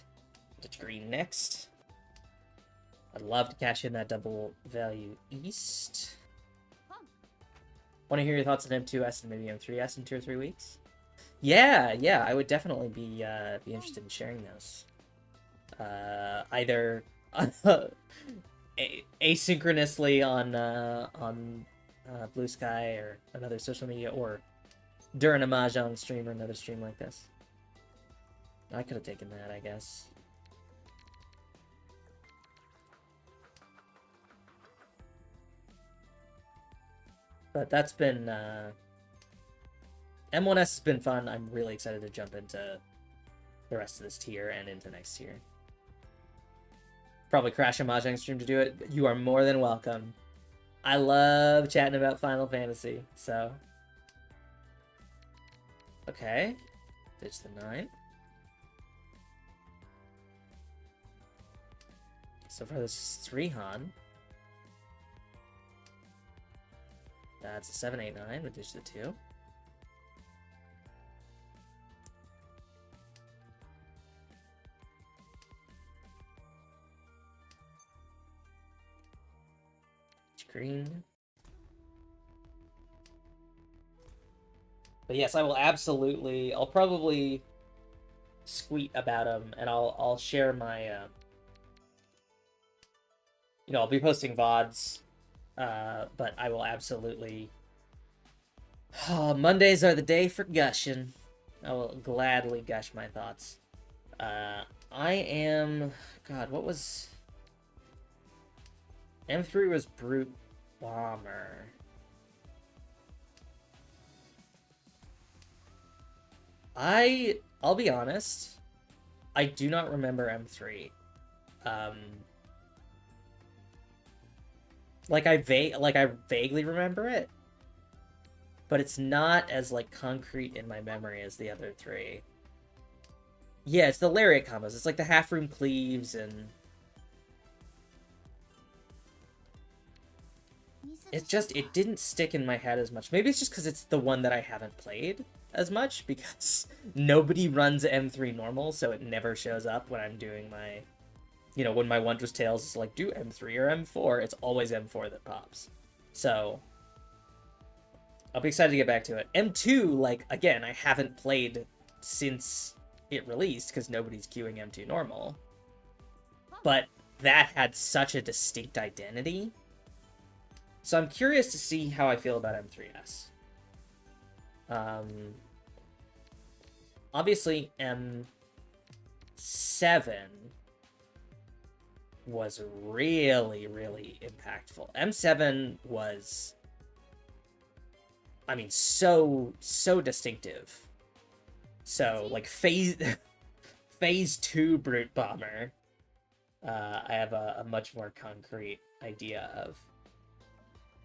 Ditch Green next. I'd love to catch you in that double value East. Want to hear your thoughts on M2S and maybe M3S in 2 or 3 weeks? Yeah, I would definitely be interested in sharing those. Either asynchronously on Blue Sky or another social media, or during a Mahjong stream or another stream like this. I could have taken that, I guess. But that's been M1S has been fun. I'm really excited to jump into the rest of this tier and into next tier. Probably crash a Mahjong stream to do it. But you are more than welcome. I love chatting about Final Fantasy, so. Okay. Ditch the 9. So far, this is 3 Han. That's a 7, 8, 9. We ditch the 2. Green. But yes, I will absolutely. I'll probably squeak about them, and I'll share my. I'll be posting VODs, but I will absolutely. Mondays are the day for gushing. I will gladly gush my thoughts. I am. God, what was. M3 was Brute Bomber. I'll be honest, I do not remember M3. I vaguely remember it, but it's not as like concrete in my memory as the other 3. Yeah, it's the lariat combos. It's like the half room cleaves and it didn't stick in my head as much. Maybe it's just because it's the one that I haven't played as much, because nobody runs M3 normal, so it never shows up when I'm doing my, when my Wondrous Tales is like, do M3 or M4, it's always M4 that pops. So, I'll be excited to get back to it. M2, like, again, I haven't played since it released, because nobody's queuing M2 normal. But that had such a distinct identity. So I'm curious to see how I feel about M3S. Obviously, M7 was really, really impactful. M7 was, I mean, so distinctive. So, like, phase 2 Brute Bomber, I have a much more concrete idea of.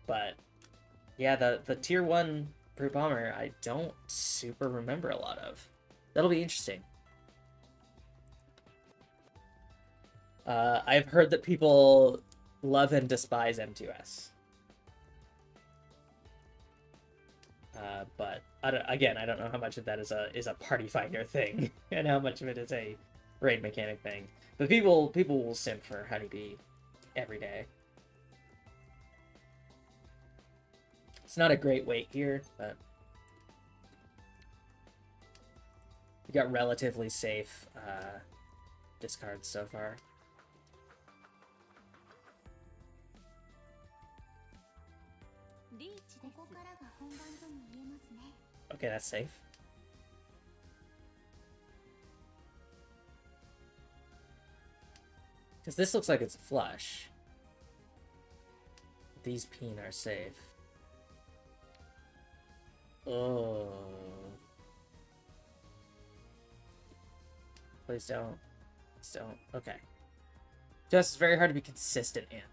But, yeah, the Tier 1 Brute Bomber, I don't super remember a lot of. That'll be interesting. I've heard that people love and despise M2S. But, I don't know how much of that is a party finder thing, and how much of it is a raid mechanic thing. But people will simp for Honeybee every day. It's not a great weight here, but we got relatively safe discards so far. Okay, that's safe. Because this looks like it's a flush. These peen are safe. Oh. Please don't. Please don't. Okay. Just very hard to be consistent in.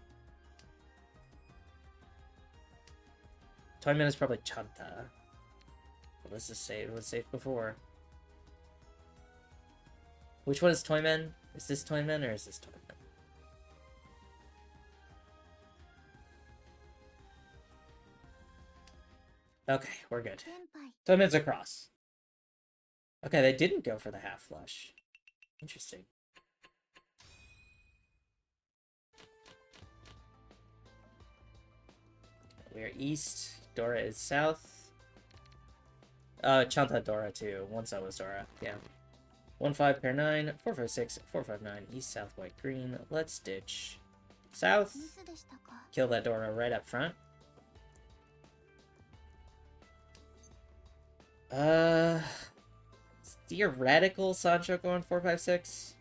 Toyman is probably Chanta. Well, this is safe. It was safe before. Which one is Toyman? Is this Toyman or is this Toyman? Okay, we're good. Toyman's across. Okay, they didn't go for the half flush. Interesting. We are east. Dora is south. Chanta Dora too. Once I was Dora. Yeah. 1-5 pair 9. 4-5-6. 4-5-9. East, south, white, green. Let's ditch south. Kill that Dora right up front. Theoretical Sancho going 4-5-6.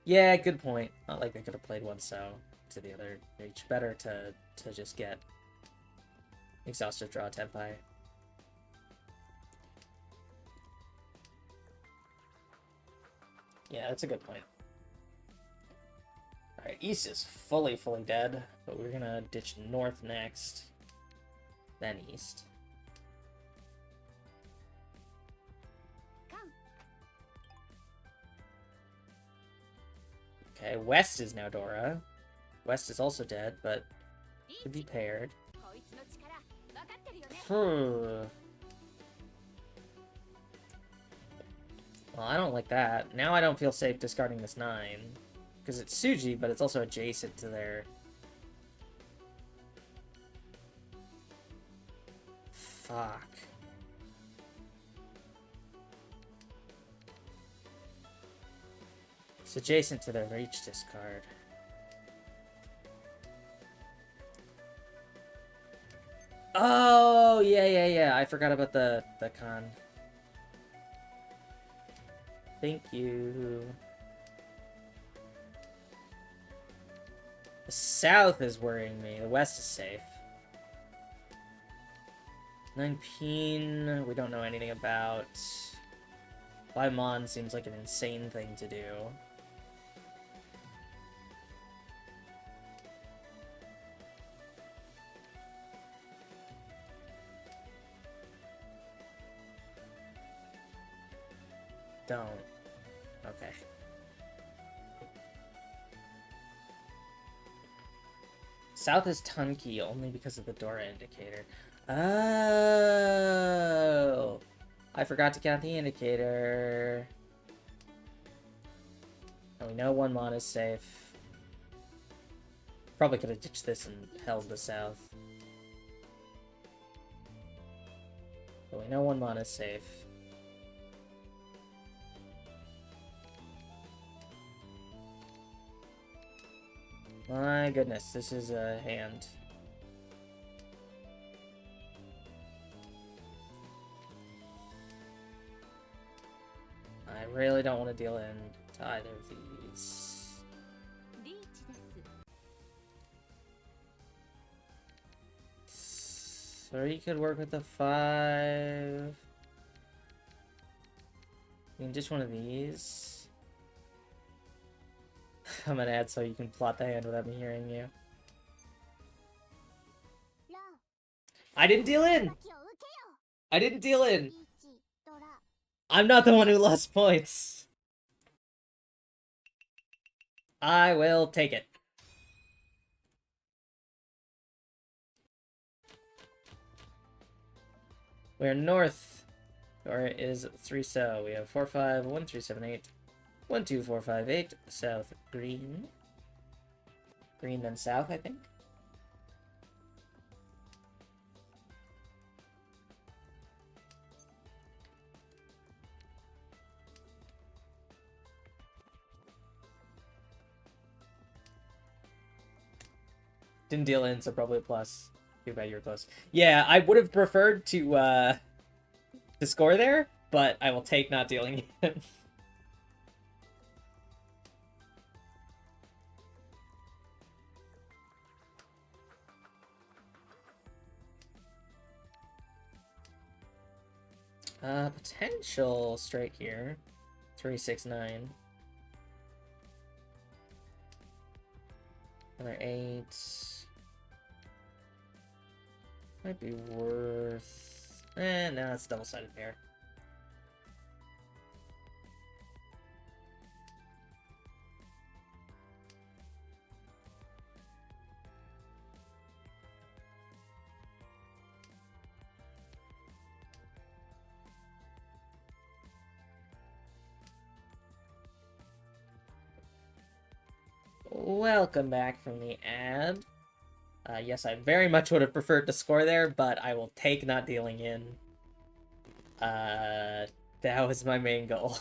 Yeah, good point. Not like they could have played one so to the other reach. Better to just get exhaustive draw Tenpai. Yeah, that's a good point. Alright, east is fully dead, but we're gonna ditch north next, then east. Okay, west is now Dora. West is also dead, but could be paired. Well, I don't like that. Now I don't feel safe discarding this 9. Because it's Suji, but it's also adjacent to their... Fuck. It's adjacent to their reach discard. Oh, yeah. I forgot about the con. Thank you. The south is worrying me. The west is safe. 19, we don't know anything about. Paimon seems like an insane thing to do. Don't. Okay. South is Tunki only because of the Dora indicator. Oh! I forgot to count the indicator. And we know 1 mon is safe. Probably could have ditched this and held the south. But we know 1 mon is safe. My goodness, this is a hand. I really don't want to deal in to either of these. So you could work with the 5. I mean, just one of these. I'm gonna add so you can plot the hand without me hearing you. I didn't deal in! I didn't deal in! I'm not the one who lost points! I will take it. We're north. Or is 3 so. We have 4, 5, 1, 3, 7, 8. 1, 2, 4, 5, 8. South green. Green then south, I think. Didn't deal in, so probably a plus. Too bad you were close. Yeah, I would have preferred to score there, but I will take not dealing in. Potential strike here. 3, 6, 9. Another 8. Might be worth... no, it's double-sided pair. Welcome back from the ad. Yes, I very much would have preferred to score there, but I will take not dealing in. That was my main goal.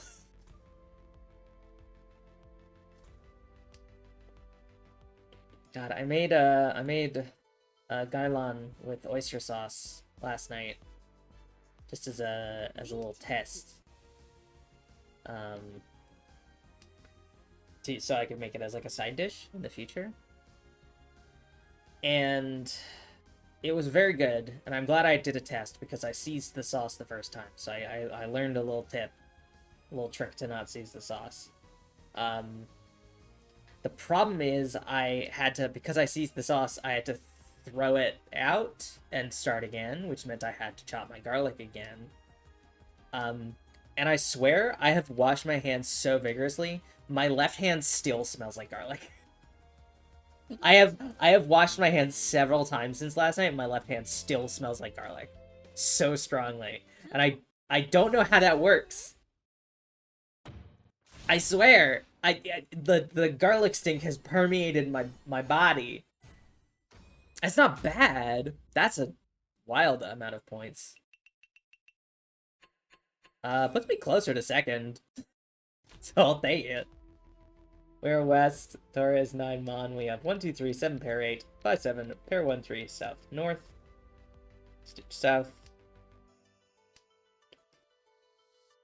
God, I made Gailon with oyster sauce last night, just as a little test. So I could make it as like a side dish in the future. And it was very good, and I'm glad I did a test because I seized the sauce the first time. So I learned a little tip, a little trick to not seize the sauce. The problem is I had to, because I seized the sauce, I had to throw it out and start again, which meant I had to chop my garlic again. And I swear I have washed my hands so vigorously, my left hand still smells like garlic. I have washed my hands several times since last night, and my left hand still smells like garlic. So strongly. And I don't know how that works. I swear, the garlic stink has permeated my body. It's not bad. That's a wild amount of points. Puts me closer to second. So I'll take it. We're west, Torres 9 Mon. We have 1, 2, 3, 7 pair 8, 5, 7, pair 1, 3, south, north. Stitch south.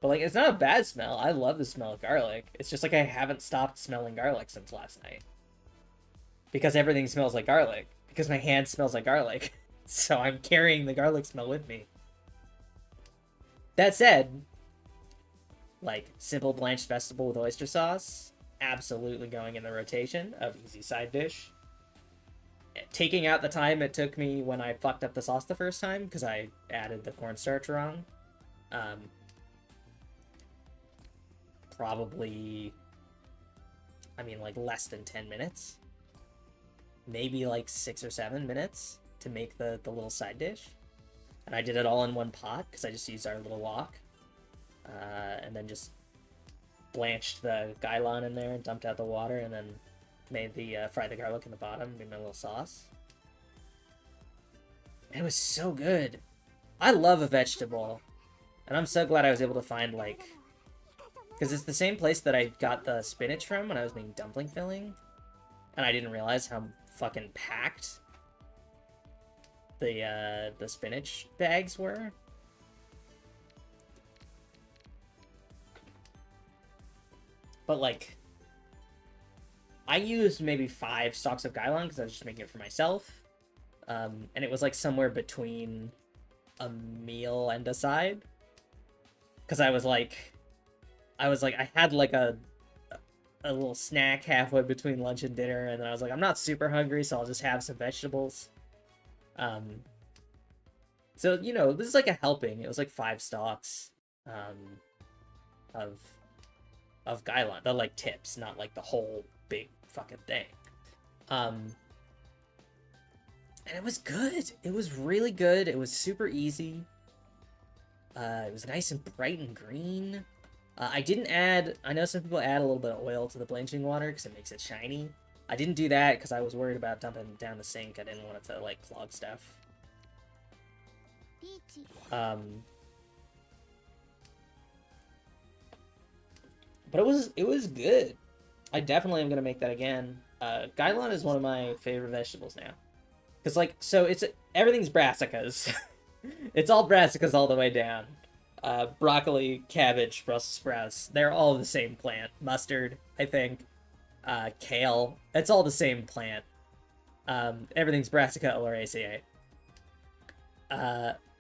But like, it's not a bad smell. I love the smell of garlic. It's just like I haven't stopped smelling garlic since last night. Because everything smells like garlic. Because my hand smells like garlic. So I'm carrying the garlic smell with me. That said, like, simple blanched vegetable with oyster sauce, absolutely going in the rotation of easy side dish. Taking out the time it took me when I fucked up the sauce the first time, because I added the cornstarch wrong. Probably, I mean, like, less than 10 minutes. Maybe, like, 6 or 7 minutes to make the little side dish. And I did it all in one pot, because I just used our little wok. And then just blanched the gailan in there and dumped out the water, and then made the fried the garlic in the bottom, made my little sauce. It was so good. I love a vegetable, and I'm so glad I was able to find, like, because it's the same place that I got the spinach from when I was making dumpling filling, and I didn't realize how fucking packed the spinach bags were. But, like, I used maybe 5 stalks of gailan because I was just making it for myself. And it was, like, somewhere between a meal and a side. Because I had, like, a little snack halfway between lunch and dinner. And then I was like, I'm not super hungry, so I'll just have some vegetables. So, you know, this is, like, a helping. It was, like, 5 stalks of gailan, the like tips, not like the whole big fucking thing. And it was good. It was really good. It was super easy. It was nice and bright and green. I didn't add, I know some people add a little bit of oil to the blanching water because it makes it shiny. I didn't do that because I was worried about dumping it down the sink. I didn't want it to like clog stuff. But it was good. I definitely am gonna make that again. Gailan is one of my favorite vegetables now. Cause like, so everything's brassicas. It's all brassicas all the way down. Broccoli, cabbage, Brussels sprouts, they're all the same plant. Mustard, I think. Kale, it's all the same plant. Everything's brassica oleracea.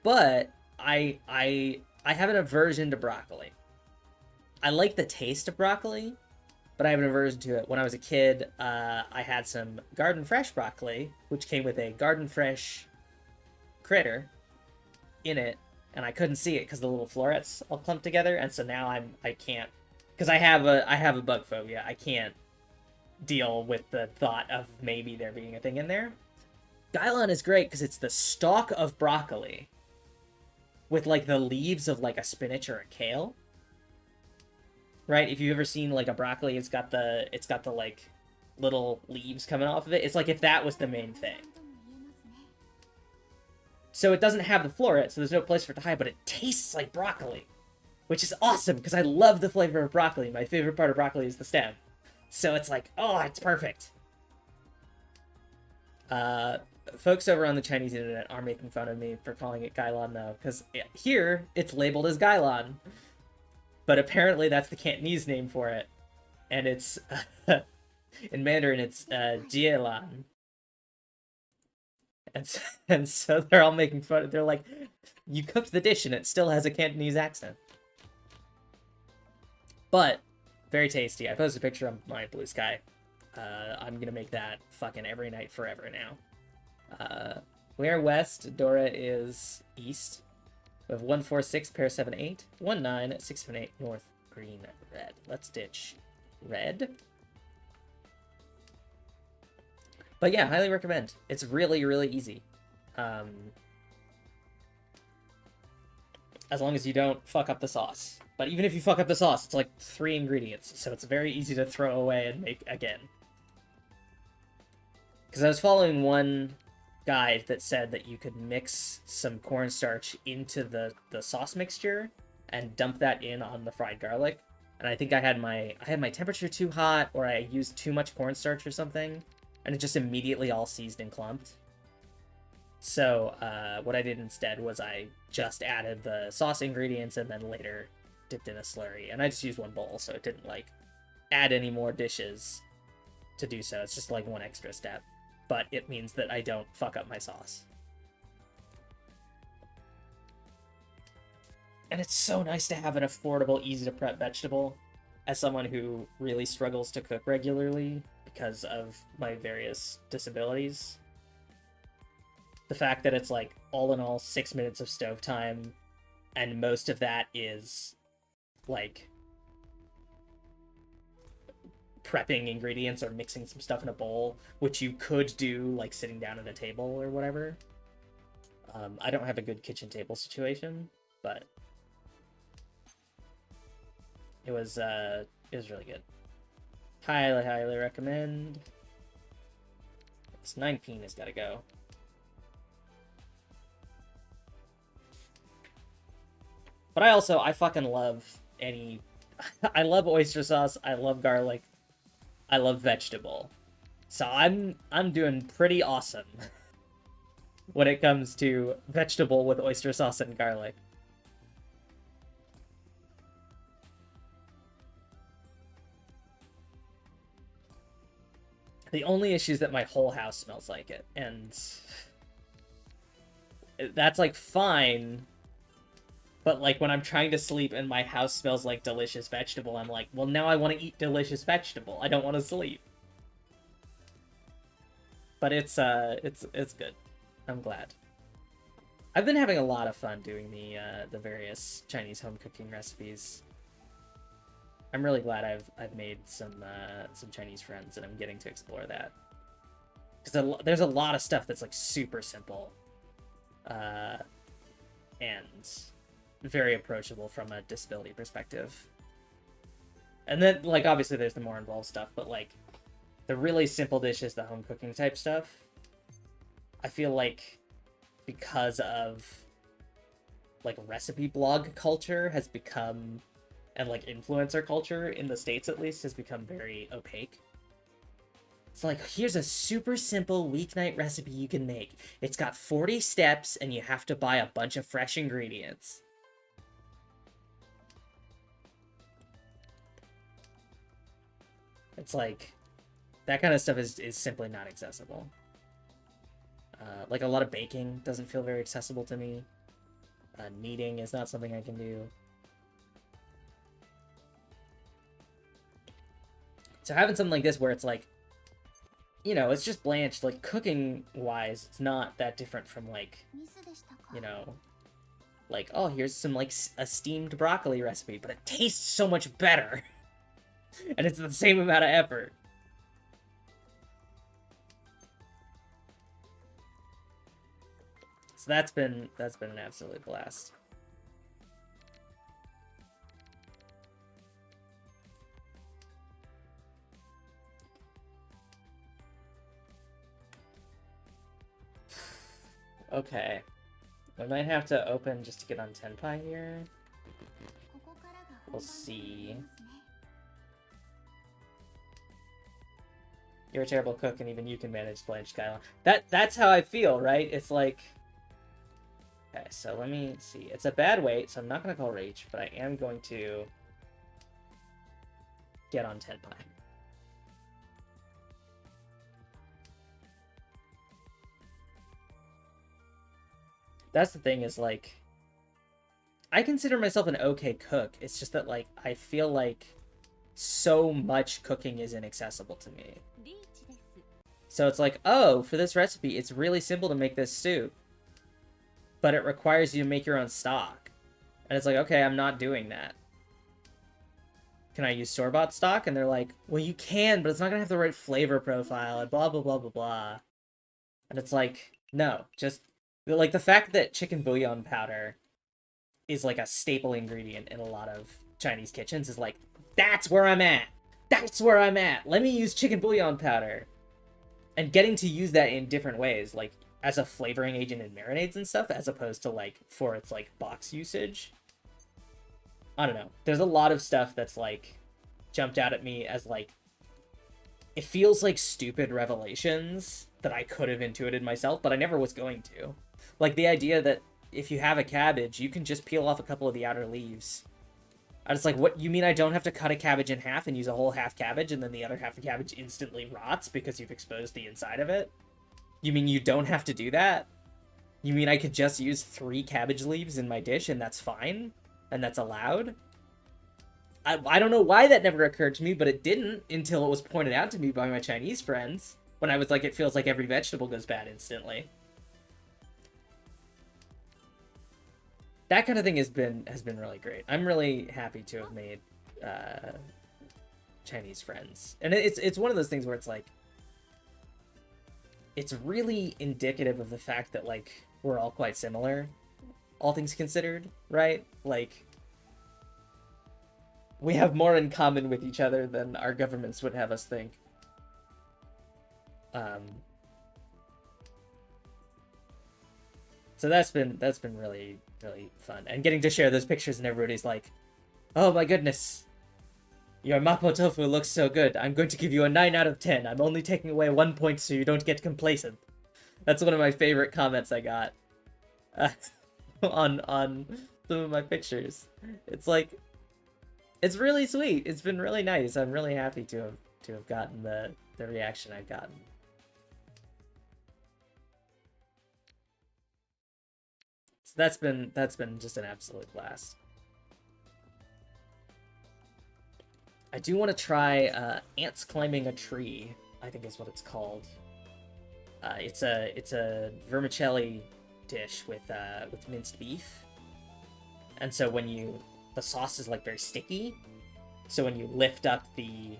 But I have an aversion to broccoli. I like the taste of broccoli, but I have an aversion to it. When I was a kid, I had some Garden Fresh broccoli, which came with a Garden Fresh critter in it, and I couldn't see it because the little florets all clumped together, and so now I can't, because I have a bug phobia. I can't deal with the thought of maybe there being a thing in there. Gailan is great because it's the stalk of broccoli with like the leaves of like a spinach or a kale. Right? If you've ever seen like a broccoli, it's got the like little leaves coming off of it. It's like if that was the main thing. So it doesn't have the floret, so there's no place for it to hide, but it tastes like broccoli, which is awesome because I love the flavor of broccoli. My favorite part of broccoli is the stem. So it's like, oh, it's perfect. Folks over on the Chinese internet are making fun of me for calling it gailan though, because here it's labeled as gailan. But apparently that's the Cantonese name for it. And it's, in Mandarin, it's Jielan. And so they're all making fun of, they're like, you cooked the dish and it still has a Cantonese accent. But Very tasty. I posted a picture on my Blue Sky. I'm gonna make that fucking every night forever now. We're west, Dora is east. We have 146, pair 7-8, 1-9, 6-7-8, north, green, red. Let's ditch red. But yeah, highly recommend. It's really, really easy. As long as you don't fuck up the sauce. But even if you fuck up the sauce, it's like 3 ingredients, so it's very easy to throw away and make again. Because I was following one guide that said that you could mix some cornstarch into the sauce mixture and dump that in on the fried garlic. And I think I had my temperature too hot, or I used too much cornstarch or something, and it just immediately all seized and clumped. So what I did instead was I just added the sauce ingredients and then later dipped in a slurry. And I just used one bowl, so it didn't like add any more dishes to do so. It's just like one extra step. But it means that I don't fuck up my sauce. And it's so nice to have an affordable, easy to prep vegetable as someone who really struggles to cook regularly because of my various disabilities. The fact that it's like all in all 6 minutes of stove time, and most of that is like prepping ingredients or mixing some stuff in a bowl, which you could do like sitting down at a table or whatever. I don't have a good kitchen table situation, but it was really good. Highly, highly recommend. This 9 has got to go. But I fucking love any... I love oyster sauce, I love garlic, I love vegetable. So I'm doing pretty awesome when it comes to vegetable with oyster sauce and garlic. The only issue is that my whole house smells like it, and that's like fine. But, like, when I'm trying to sleep and my house smells like delicious vegetable, I'm like, well, now I want to eat delicious vegetable. I don't want to sleep. But it's good. I'm glad. I've been having a lot of fun doing the various Chinese home cooking recipes. I'm really glad I've made some Chinese friends, and I'm getting to explore that. Because there's a lot of stuff that's, like, super simple. And very approachable from a disability perspective. And then, like, obviously there's the more involved stuff, but, like, the really simple dishes, the home cooking type stuff, I feel like because of, like, recipe blog culture has become, and, like, influencer culture, in the States at least, has become very opaque. It's like, here's a super simple weeknight recipe you can make. It's got 40 steps, and you have to buy a bunch of fresh ingredients. It's like, that kind of stuff is simply not accessible. Like, a lot of baking doesn't feel very accessible to me. Kneading is not something I can do. So having something like this where it's like, you know, it's just blanched, like, cooking-wise, it's not that different from, like, you know, like, oh, here's some, like, a steamed broccoli recipe, but it tastes so much better. And it's the same amount of effort. So that's been an absolute blast. Okay. I might have to open just to get on Tenpai here. We'll see. You're a terrible cook, and even you can manage Blanche Skylon. That's how I feel, right? It's like... Okay, so let me see. It's a bad weight, so I'm not going to call Rach, but I am going to get on Tenpai. That's the thing, is, like... I consider myself an okay cook. It's just that, like, I feel like so much cooking is inaccessible to me. So it's like, oh, for this recipe, it's really simple to make this stew, but it requires you to make your own stock. And it's like, okay, I'm not doing that. Can I use store-bought stock? And they're like, well, you can, but it's not gonna have the right flavor profile, and blah, blah, blah, blah, blah. And it's like, no, just, like, the fact that chicken bouillon powder is, like, a staple ingredient in a lot of Chinese kitchens is like, that's where I'm at! That's where I'm at! Let me use chicken bouillon powder! And getting to use that in different ways, like, as a flavoring agent in marinades and stuff, as opposed to, like, for its, like, box usage. I don't know. There's a lot of stuff that's, like, jumped out at me as, like, it feels like stupid revelations that I could have intuited myself, but I never was going to. Like, the idea that if you have a cabbage, you can just peel off a couple of the outer leaves. I was like, what, you mean I don't have to cut a cabbage in half and use a whole half cabbage, and then the other half of the cabbage instantly rots because you've exposed the inside of it? You mean you don't have to do that? You mean I could just use 3 cabbage leaves in my dish and that's fine? And that's allowed? I don't know why that never occurred to me, but it didn't until it was pointed out to me by my Chinese friends. When I was like, it feels like every vegetable goes bad instantly. That kind of thing has been really great. I'm really happy to have made Chinese friends. And it's one of those things where it's like, it's really indicative of the fact that, like, we're all quite similar, all things considered, right? Like, we have more in common with each other than our governments would have us think. So that's been really, really fun. And getting to share those pictures and everybody's like, oh my goodness, your mapo tofu looks so good. I'm going to give you a 9 out of 10. I'm only taking away 1 point so you don't get complacent. That's one of my favorite comments I got on some of my pictures. It's like, it's really sweet. It's been really nice. I'm really happy to have gotten the reaction I've gotten. So that's been just an absolute blast. I do want to try ants climbing a tree, I think is what it's called. It's a vermicelli dish with minced beef, and so when the sauce is like very sticky, so when you lift up the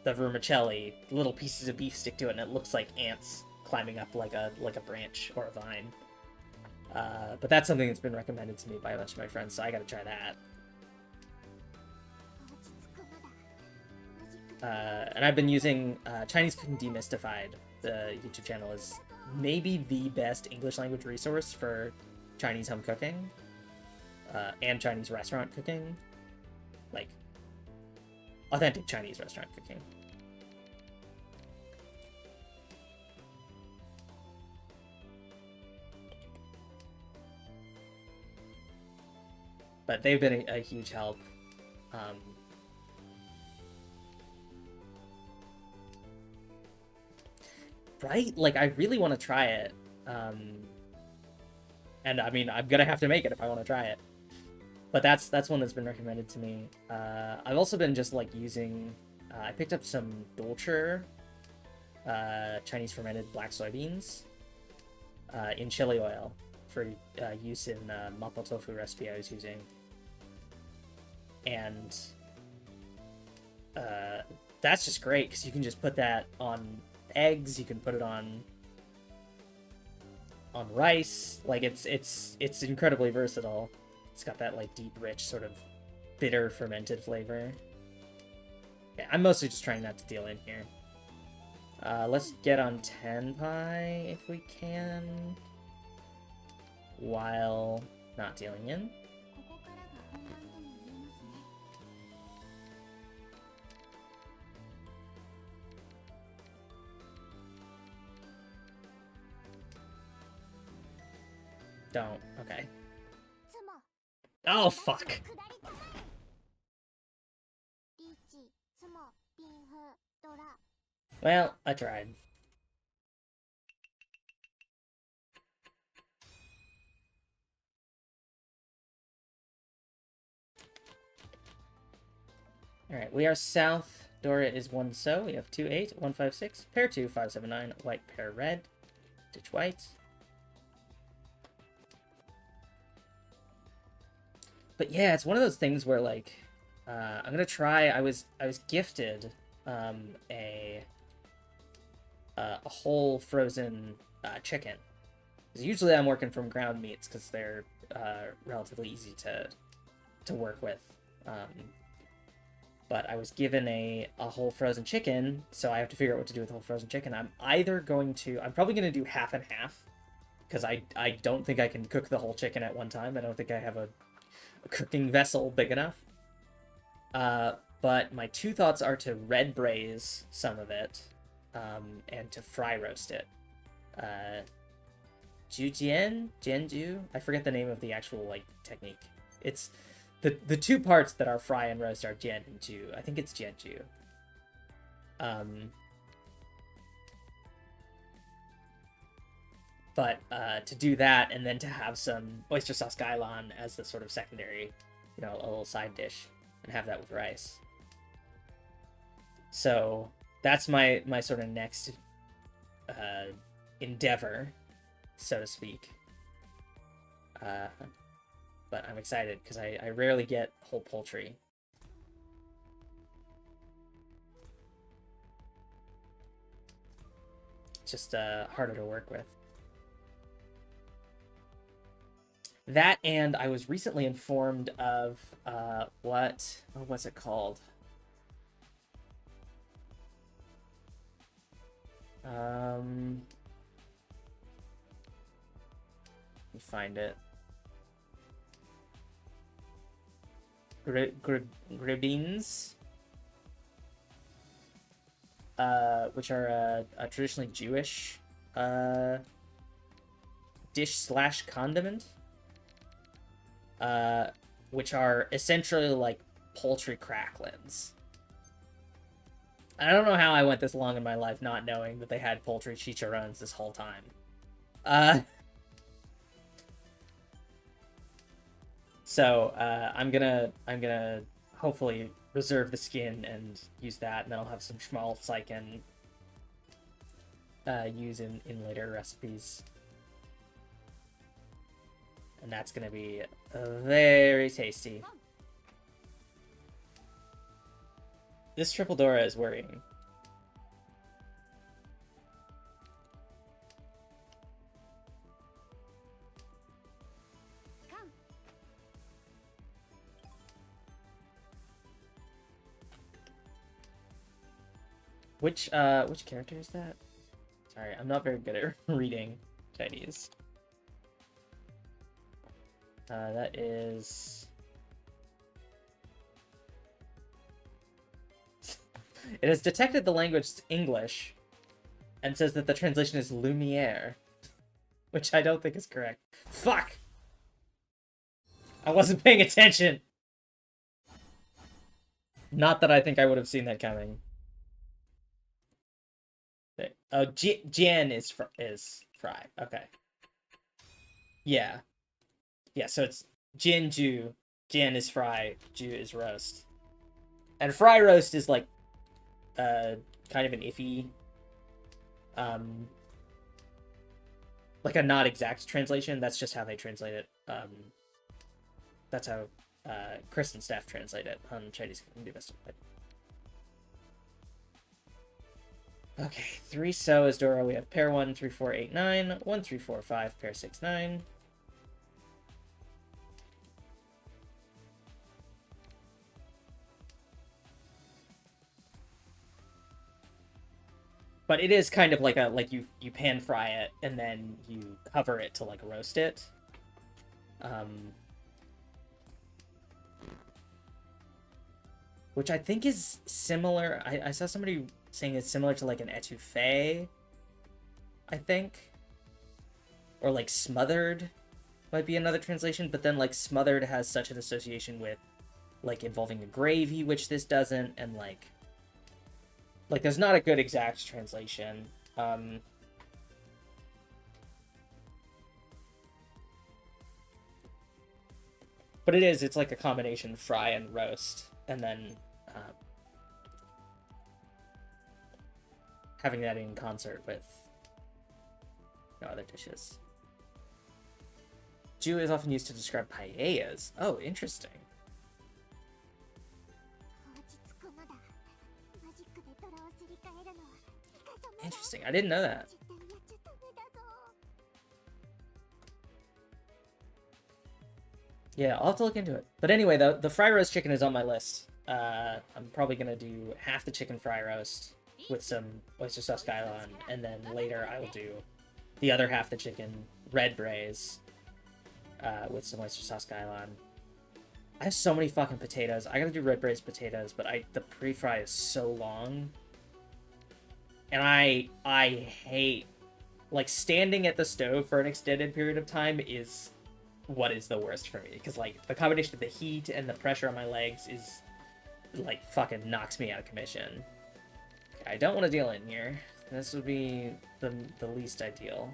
vermicelli, little pieces of beef stick to it, and it looks like ants climbing up like a branch or a vine. But that's something that's been recommended to me by a bunch of my friends, so I gotta try that. And I've been using Chinese Cooking Demystified. The YouTube channel is maybe the best English language resource for Chinese home cooking and Chinese restaurant cooking. Like, authentic Chinese restaurant cooking. But they've been a huge help. Right? Like, I really want to try it. And I mean, I'm gonna have to make it if I want to try it. But that's one that's been recommended to me. I've also been just, like, using... I picked up some Dolce Chinese fermented black soybeans in chili oil for use in the mapo tofu recipe I was using. And that's just great, because you can just put that on eggs, you can put it on rice. Like, it's incredibly versatile. It's got that, like, deep, rich, sort of bitter fermented flavor. Yeah, I'm mostly just trying not to deal in here. Let's get on Tenpai if we can, while not dealing in. Don't. Okay. Oh, fuck. Well, I tried. Alright, we are south. Dora is 1 so. We have 2 8, 1 5 6, pair 2, 5 7 9, white pair red, ditch white. But yeah, it's one of those things where like I'm gonna try. I was gifted a whole frozen chicken. Because usually I'm working from ground meats because they're relatively easy to work with. But I was given a whole frozen chicken, so I have to figure out what to do with the whole frozen chicken. I'm probably going to do half and half, because I don't think I can cook the whole chicken at one time. I don't think I have a cooking vessel big enough. But my two thoughts are to red braise some of it, and to fry roast it. Jianju? I forget the name of the actual, like, technique. It's... The two parts that are fry and roast are jian and ju. I think it's jianju. But to do that, and then to have some oyster sauce gailan as the sort of secondary, you know, a little side dish, and have that with rice. So that's my sort of next endeavor, so to speak. But I'm excited because I rarely get whole poultry. It's just harder to work with. That, and I was recently informed of what was it called? Let me find it. Gribbings, which are a traditionally Jewish dish / condiment, which are essentially like poultry cracklins. I don't know how I went this long in my life not knowing that they had poultry chicharrones this whole time. So I'm gonna hopefully reserve the skin and use that, and then I'll have some schmaltz I can use in later recipes. And that's gonna be very tasty. This triple Dora is worrying. Which character is that? Sorry, I'm not very good at reading Chinese. That is... It has detected the language English and says that the translation is Lumiere, which I don't think is correct. Fuck! I wasn't paying attention! Not that I think I would have seen that coming. Oh, Jian is fry. Okay. Yeah. Yeah, so it's Jian Ju. Jian is fry. Ju is roast. And fry roast is like kind of an iffy like a not exact translation. That's just how they translate it. That's how Chris and Steph translate it on Chinese Cooking Demystified. Okay, 3 so is Dora. We have pair 1, 3, 4, 8, 9, 1, 3, 4, 5, pair 6, 9. But it is kind of like you pan fry it and then you cover it to like roast it. Which I think is similar. I saw somebody saying it's similar to like an etouffee, I think. Or like smothered might be another translation, but then like smothered has such an association with like involving a gravy, which this doesn't, and like there's not a good exact translation. But it's like a combination fry and roast, and then having that in concert with no other dishes. Ju is often used to describe paellas. Oh, interesting. Interesting. I didn't know that. Yeah, I'll have to look into it. But anyway, the fry roast chicken is on my list. I'm probably gonna do half the chicken fry roast with some oyster sauce gailan, and then later I will do the other half the chicken red braise with some oyster sauce gailan. I have so many fucking potatoes. I gotta do red braised potatoes, but the pre-fry is so long. And I hate, like, standing at the stove for an extended period of time is what is the worst for me. Because, like, the combination of the heat and the pressure on my legs is, like, fucking knocks me out of commission. Okay, I don't want to deal in here. This would be the least ideal.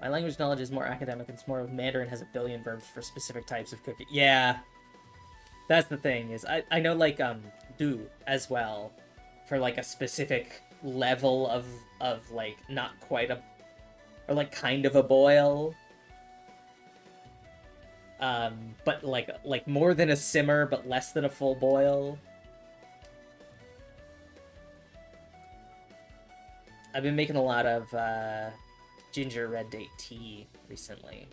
My language knowledge is more academic, and it's more of Mandarin has a billion verbs for specific types of cooking. Yeah, that's the thing, is I know, like, do as well, for, like, a specific level of like, not quite a, or, like, kind of a boil. But, like more than a simmer, but less than a full boil. I've been making a lot of, ginger red date tea recently.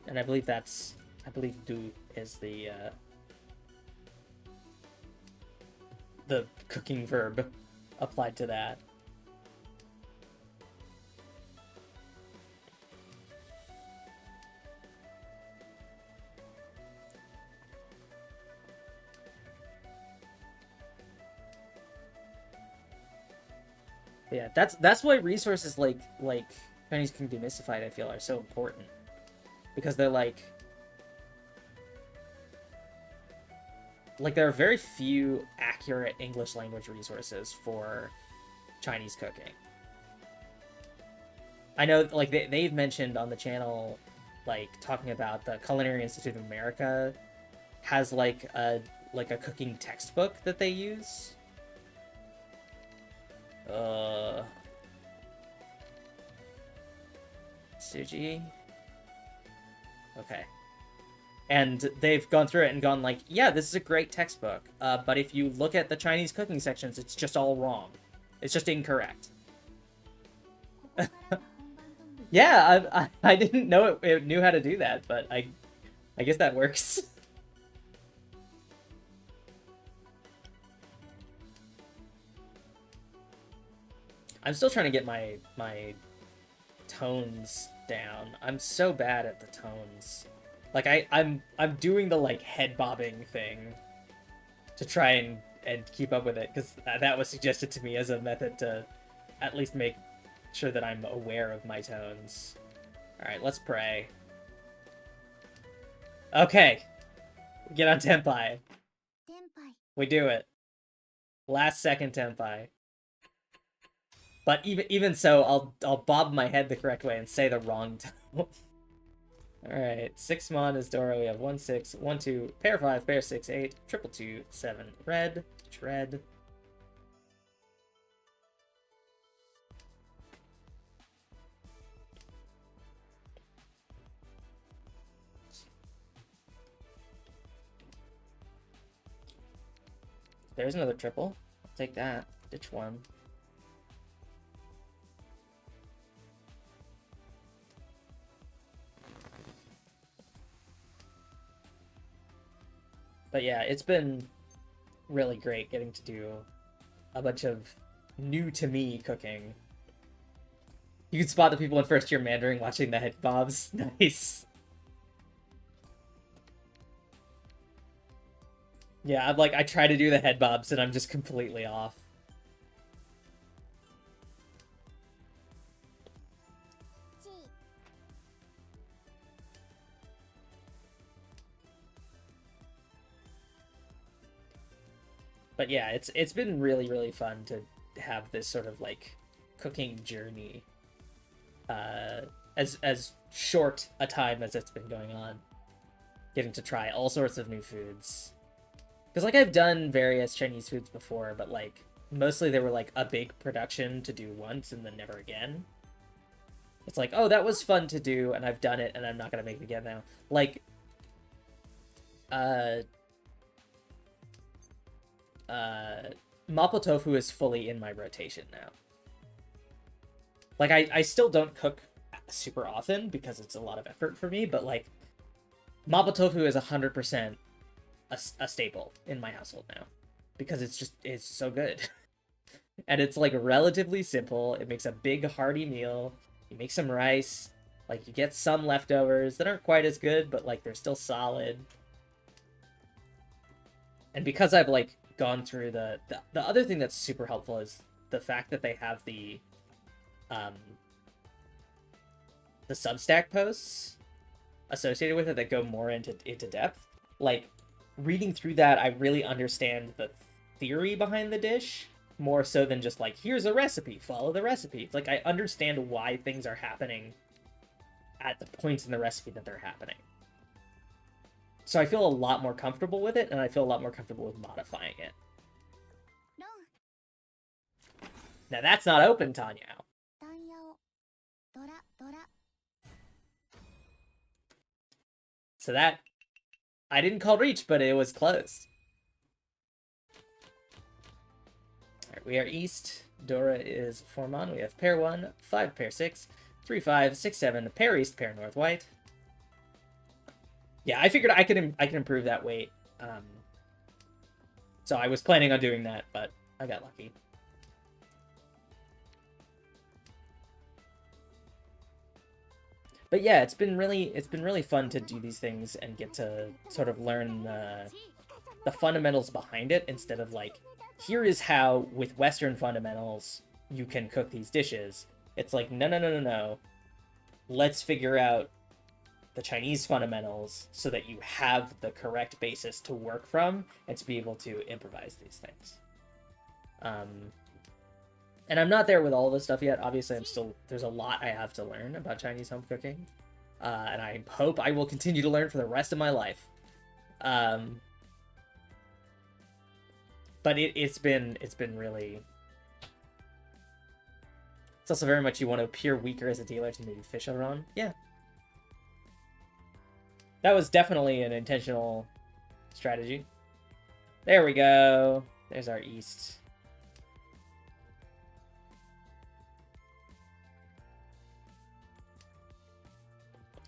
And I believe do is the cooking verb applied to that. Yeah, that's why resources like Chinese Cooking Demystified, I feel, are so important. Because they're like there are very few accurate English language resources for Chinese cooking. I know, like, they've mentioned on the channel, like, talking about the Culinary Institute of America has like a cooking textbook that they use. Suji? Okay. And they've gone through it and gone like, yeah, this is a great textbook, but if you look at the Chinese cooking sections, it's just all wrong. It's just incorrect. Yeah, I didn't know it knew how to do that, but I guess that works. I'm still trying to get my tones down. I'm so bad at the tones. Like, I'm doing the, like, head bobbing thing to try and keep up with it, because that was suggested to me as a method to at least make sure that I'm aware of my tones. Alright, let's pray. Okay. Get on Tenpai. We do it. Last second Tenpai. But even so, I'll bob my head the correct way and say the wrong tone. Alright, 6 mon is Dora. We have 1 6 1 2 pair 5 pair 6 8 triple 2 7 red red. There's another triple. I'll take that. Ditch one. But yeah, it's been really great getting to do a bunch of new-to-me cooking. You can spot the people in first-year Mandarin watching the head bobs. Nice. Yeah, I try to do the head bobs and I'm just completely off. But yeah, it's been really fun to have this sort of like cooking journey, as short a time as it's been going on, getting to try all sorts of new foods. Because like I've done various Chinese foods before, but like mostly they were like a big production to do once and then never again. It's like, oh, that was fun to do, and I've done it, and I'm not gonna make it again now. Like, uh, mapo tofu is fully in my rotation now. Like, I still don't cook super often because it's a lot of effort for me, but like, mapo tofu is 100% a staple in my household now because it's so good. And it's like relatively simple. It makes a big hearty meal. You make some rice, like you get some leftovers that aren't quite as good, but like they're still solid. And because I've like gone through the other thing that's super helpful is the fact that they have the Substack posts associated with it that go more into depth. Like reading through that, I really understand the theory behind the dish more so than just like, here's a recipe, follow the recipe. It's like I understand why things are happening at the points in the recipe that they're happening. So I feel a lot more comfortable with it, and I feel a lot more comfortable with modifying it. Now that's not open, Tanya. So that, I didn't call reach, but it was close. Alright, we are east. Dora is Formon. We have pair 1, 5, pair 6, 3, 5, 6, 7, pair east, pair north white. Yeah, I figured I can improve that weight. So I was planning on doing that, but I got lucky. But yeah, it's been really fun to do these things and get to sort of learn the fundamentals behind it instead of like, here is how with Western fundamentals you can cook these dishes. It's like, no. Let's figure out the Chinese fundamentals so that you have the correct basis to work from and to be able to improvise these things. And I'm not there with all this stuff yet. Obviously, there's a lot I have to learn about Chinese home cooking. And I hope I will continue to learn for the rest of my life. But it's been really... It's also very much you want to appear weaker as a dealer to maybe fish around. Yeah. That was definitely an intentional strategy. There we go. There's our east.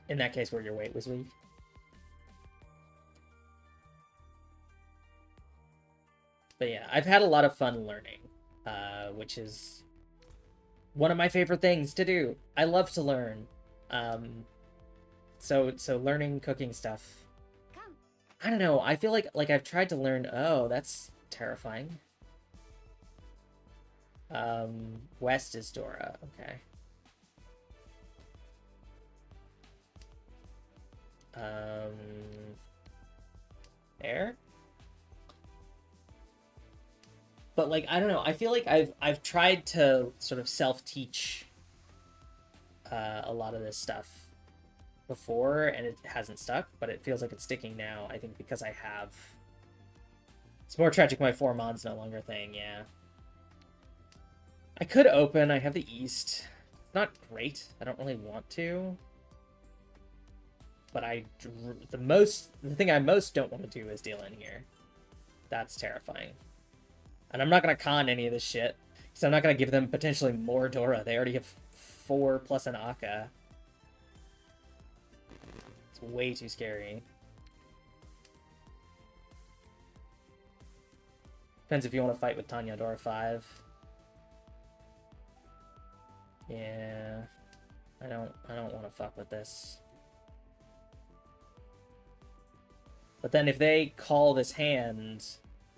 In that case where your weight was weak. But yeah, I've had a lot of fun learning, which is one of my favorite things to do. I love to learn. So learning cooking stuff. I don't know. I feel like I've tried to learn. Oh, that's terrifying. West is Dora. Okay. There. But like I don't know. I feel like I've tried to sort of self-teach a lot of this stuff before, and it hasn't stuck, but it feels like it's sticking now. I think because I have... It's more tragic my 4 mon's no longer thing, yeah. I could open, I have the east. It's not great, I don't really want to. But the thing I most don't want to do is deal in here. That's terrifying. And I'm not going to con any of this shit, because I'm not going to give them potentially more Dora. They already have 4 plus an Akka. It's way too scary. Depends if you want to fight with Tanya Dora 5. Yeah. I don't want to fuck with this. But then if they call this hand,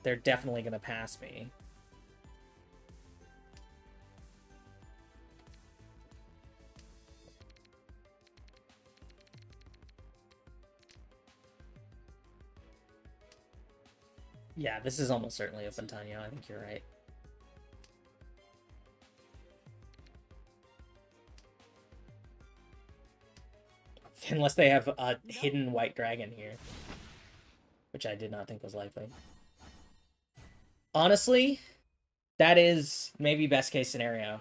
they're definitely going to pass me. Yeah, this is almost certainly open Tanyo. I think you're right. Unless they have a hidden white dragon here. Which I did not think was likely. Honestly, that is maybe best case scenario.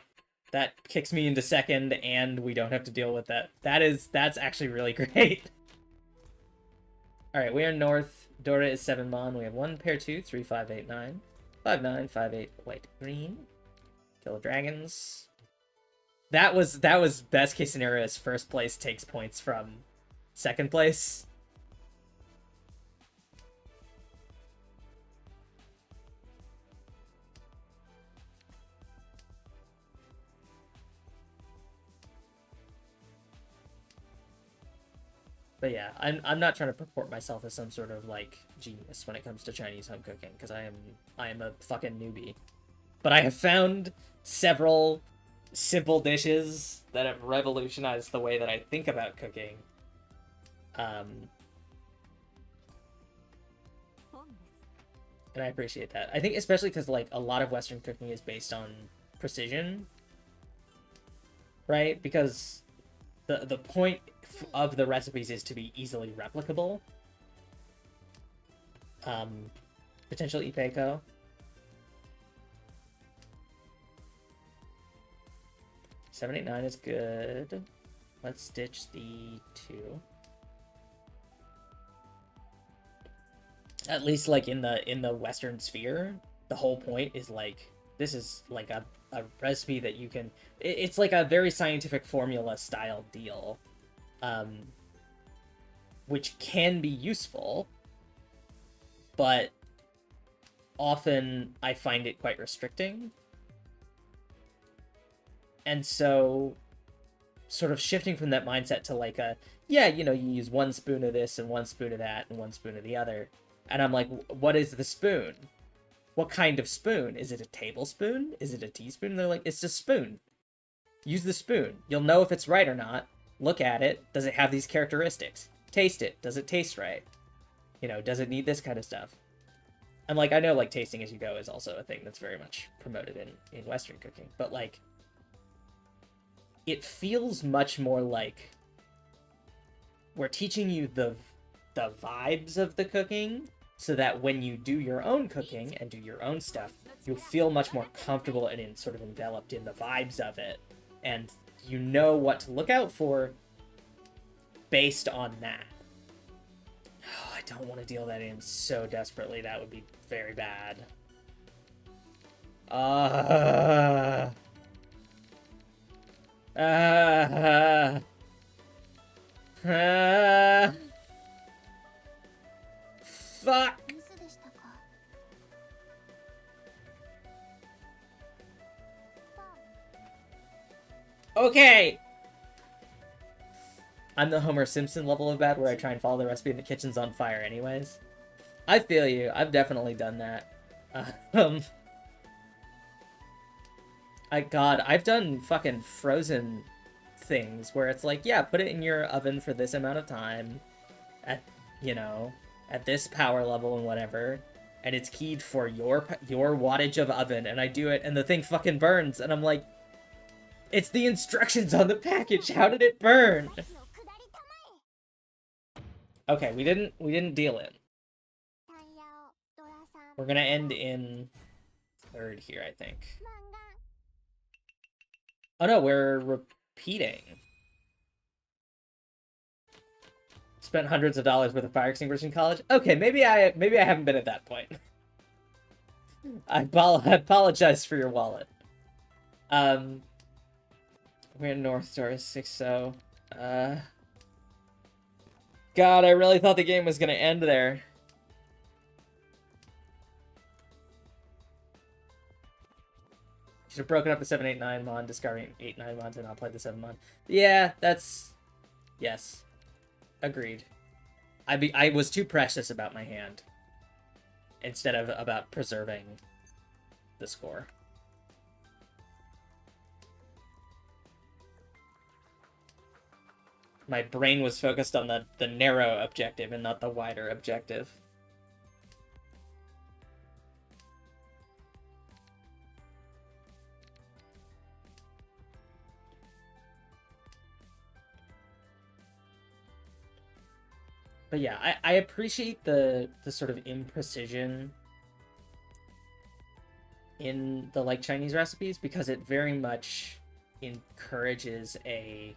That kicks me into second, and we don't have to deal with that. That's actually really great. Alright, we are north. Dora is 7 mon. We have 1 pair 2, 3, 5, 8, 9. 5, 9, 5, 8, white, green. Kill dragons. That was best case scenario as first place takes points from second place. But yeah, I'm not trying to purport myself as some sort of like genius when it comes to Chinese home cooking, because I am a fucking newbie. But I have found several simple dishes that have revolutionized the way that I think about cooking. And I appreciate that. I think especially because like a lot of Western cooking is based on precision, right? Because the point of the recipes is to be easily replicable. Potential Ipeco. Seven, 8, 9 is good. Let's ditch the 2. At least like in the Western sphere, the whole point is like this is like a recipe that you can. It's like a very scientific formula style deal, which can be useful, but often I find it quite restricting. And so sort of shifting from that mindset to like a, yeah, you know, you use 1 spoon of this and 1 spoon of that and 1 spoon of the other. And I'm like, what is the spoon? What kind of spoon? Is it a tablespoon? Is it a teaspoon? And they're like, it's a spoon. Use the spoon. You'll know if it's right or not. Look at it. Does it have these characteristics? Taste it. Does it taste right? You know, does it need this kind of stuff? And like, I know like tasting as you go is also a thing that's very much promoted in Western cooking. But like, it feels much more like we're teaching you the vibes of the cooking so that when you do your own cooking and do your own stuff, you'll feel much more comfortable and sort of enveloped in the vibes of it. And you know what to look out for based on that. Oh, I don't want to deal that in so desperately. That would be very bad. Fuck. Okay. I'm the Homer Simpson level of bad where I try and follow the recipe and the kitchen's on fire anyways. I feel you. I've definitely done that. I've done fucking frozen things where it's like, yeah, put it in your oven for this amount of time at, you know, at this power level and whatever, and it's keyed for your wattage of oven, and I do it and the thing fucking burns and I'm like, it's the instructions on the package. How did it burn? Okay, we didn't deal in. We're gonna end in third here, I think. Oh no, we're repeating. Spent hundreds of dollars worth of fire extinguishers in college. Okay, maybe I haven't been at that point. I apologize for your wallet. We're in North Star 6-0. God, I really thought the game was gonna end there. Should have broken up the 7, 8, 9 mon, discarding 8, 9 mons, and I'll play the 7 mon. Yeah, that's... Yes. Agreed. I was too precious about my hand. Instead of about preserving the score. My brain was focused on the narrow objective and not the wider objective. But yeah, I appreciate the sort of imprecision in the like Chinese recipes because it very much encourages a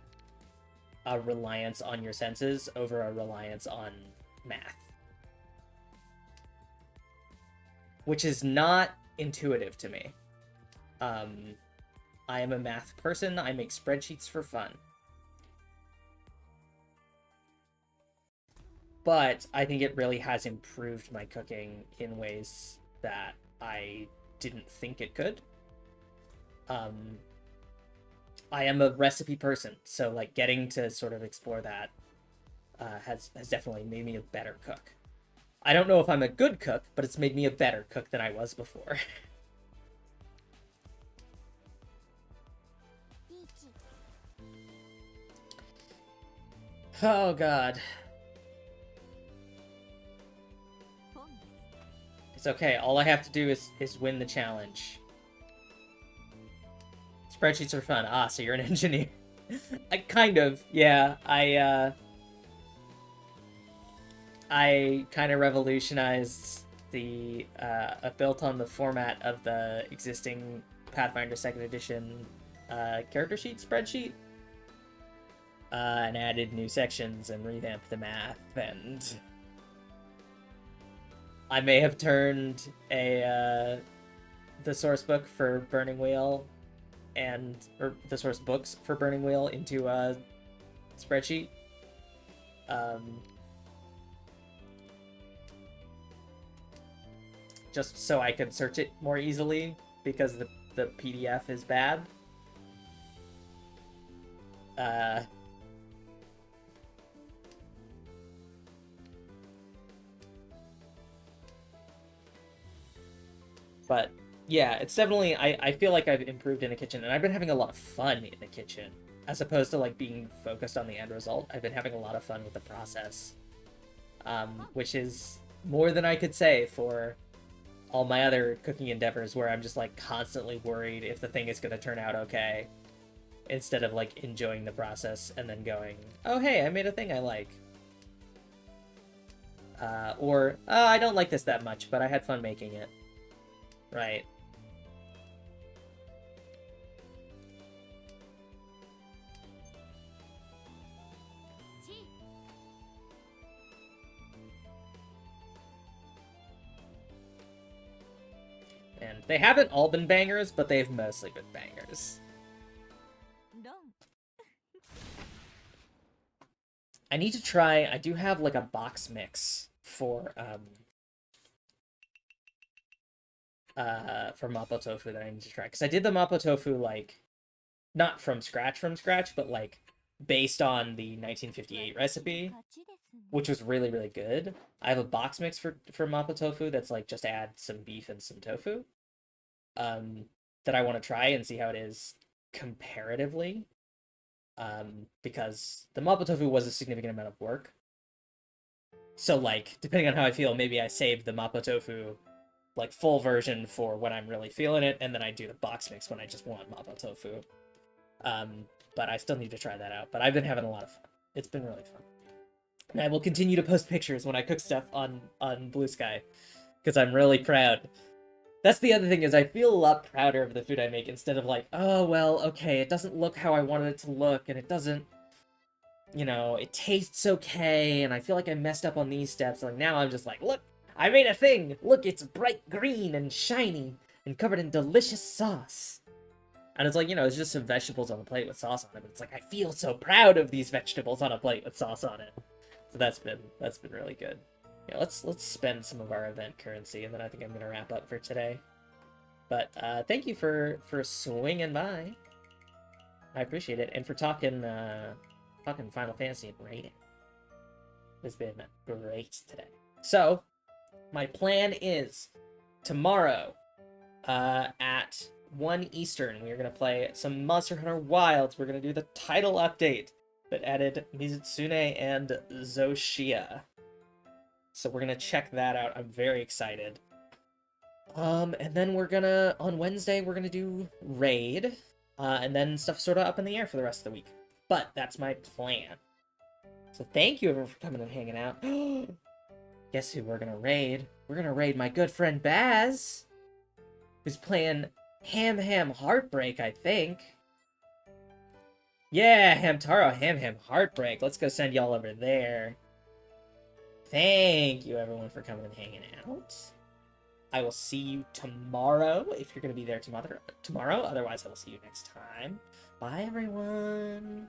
reliance on your senses over a reliance on math, which is not intuitive to me. I am a math person. I make spreadsheets for fun. But I think it really has improved my cooking in ways that I didn't think it could. I am a recipe person, so like getting to sort of explore that has definitely made me a better cook. I don't know if I'm a good cook, but it's made me a better cook than I was before. Oh god. It's okay. All I have to do is win the challenge. Spreadsheets are fun. Ah, so you're an engineer. I kind of, yeah. I kind of revolutionized the built on the format of the existing Pathfinder 2nd Edition character sheet spreadsheet, and added new sections and revamped the math, and I may have turned the source book for Burning Wheel or the source books for Burning Wheel into a spreadsheet. Just so I could search it more easily because the PDF is bad. But yeah, it's definitely, I feel like I've improved in the kitchen, and I've been having a lot of fun in the kitchen, as opposed to like being focused on the end result. I've been having a lot of fun with the process, which is more than I could say for all my other cooking endeavors, where I'm just like constantly worried if the thing is going to turn out okay, instead of like enjoying the process and then going, oh hey, I made a thing I like. Or, oh, I don't like this that much, but I had fun making it. Right. And they haven't all been bangers, but they've mostly been bangers. I need to try, I do have like a box mix for mapo tofu that I need to try. Because I did the mapo tofu, like, not from scratch, but like based on the 1958 recipe, which was really, really good. I have a box mix for mapo tofu that's like just add some beef and some tofu. That I want to try and see how it is comparatively. Because the mapo tofu was a significant amount of work. So like, depending on how I feel, maybe I save the mapo tofu like full version for when I'm really feeling it, and then I do the box mix when I just want mapo tofu. But I still need to try that out. But I've been having a lot of fun. It's been really fun. And I will continue to post pictures when I cook stuff on Blue Sky, because I'm really proud. That's the other thing, is I feel a lot prouder of the food I make, instead of like, oh, well, okay, it doesn't look how I wanted it to look, and it doesn't, you know, it tastes okay, and I feel like I messed up on these steps. Like, now I'm just like, look, I made a thing! Look, it's bright green and shiny, and covered in delicious sauce. And it's like, you know, it's just some vegetables on a plate with sauce on it, but it's like, I feel so proud of these vegetables on a plate with sauce on it. So that's been really good. Yeah, let's spend some of our event currency, and then I think I'm gonna wrap up for today. But thank you for swinging by. I appreciate it, and for talking Final Fantasy and rating. It's been great today. So my plan is tomorrow at 1 Eastern, we are gonna play some Monster Hunter Wilds. We're gonna do the title update that added Mizutsune and Zoshia. So we're gonna check that out. I'm very excited. And then on Wednesday, we're gonna do Raid, and then stuff sort of up in the air for the rest of the week. But that's my plan. So thank you everyone for coming and hanging out. Guess who we're gonna raid? We're gonna raid my good friend Baz, who's playing Ham Heartbreak, I think. Yeah, Hamtaro Ham Heartbreak. Let's go send y'all over there. Thank you everyone for coming and hanging out. I will see you tomorrow if you're going to be there tomorrow. Otherwise, I will see you next time. Bye, everyone.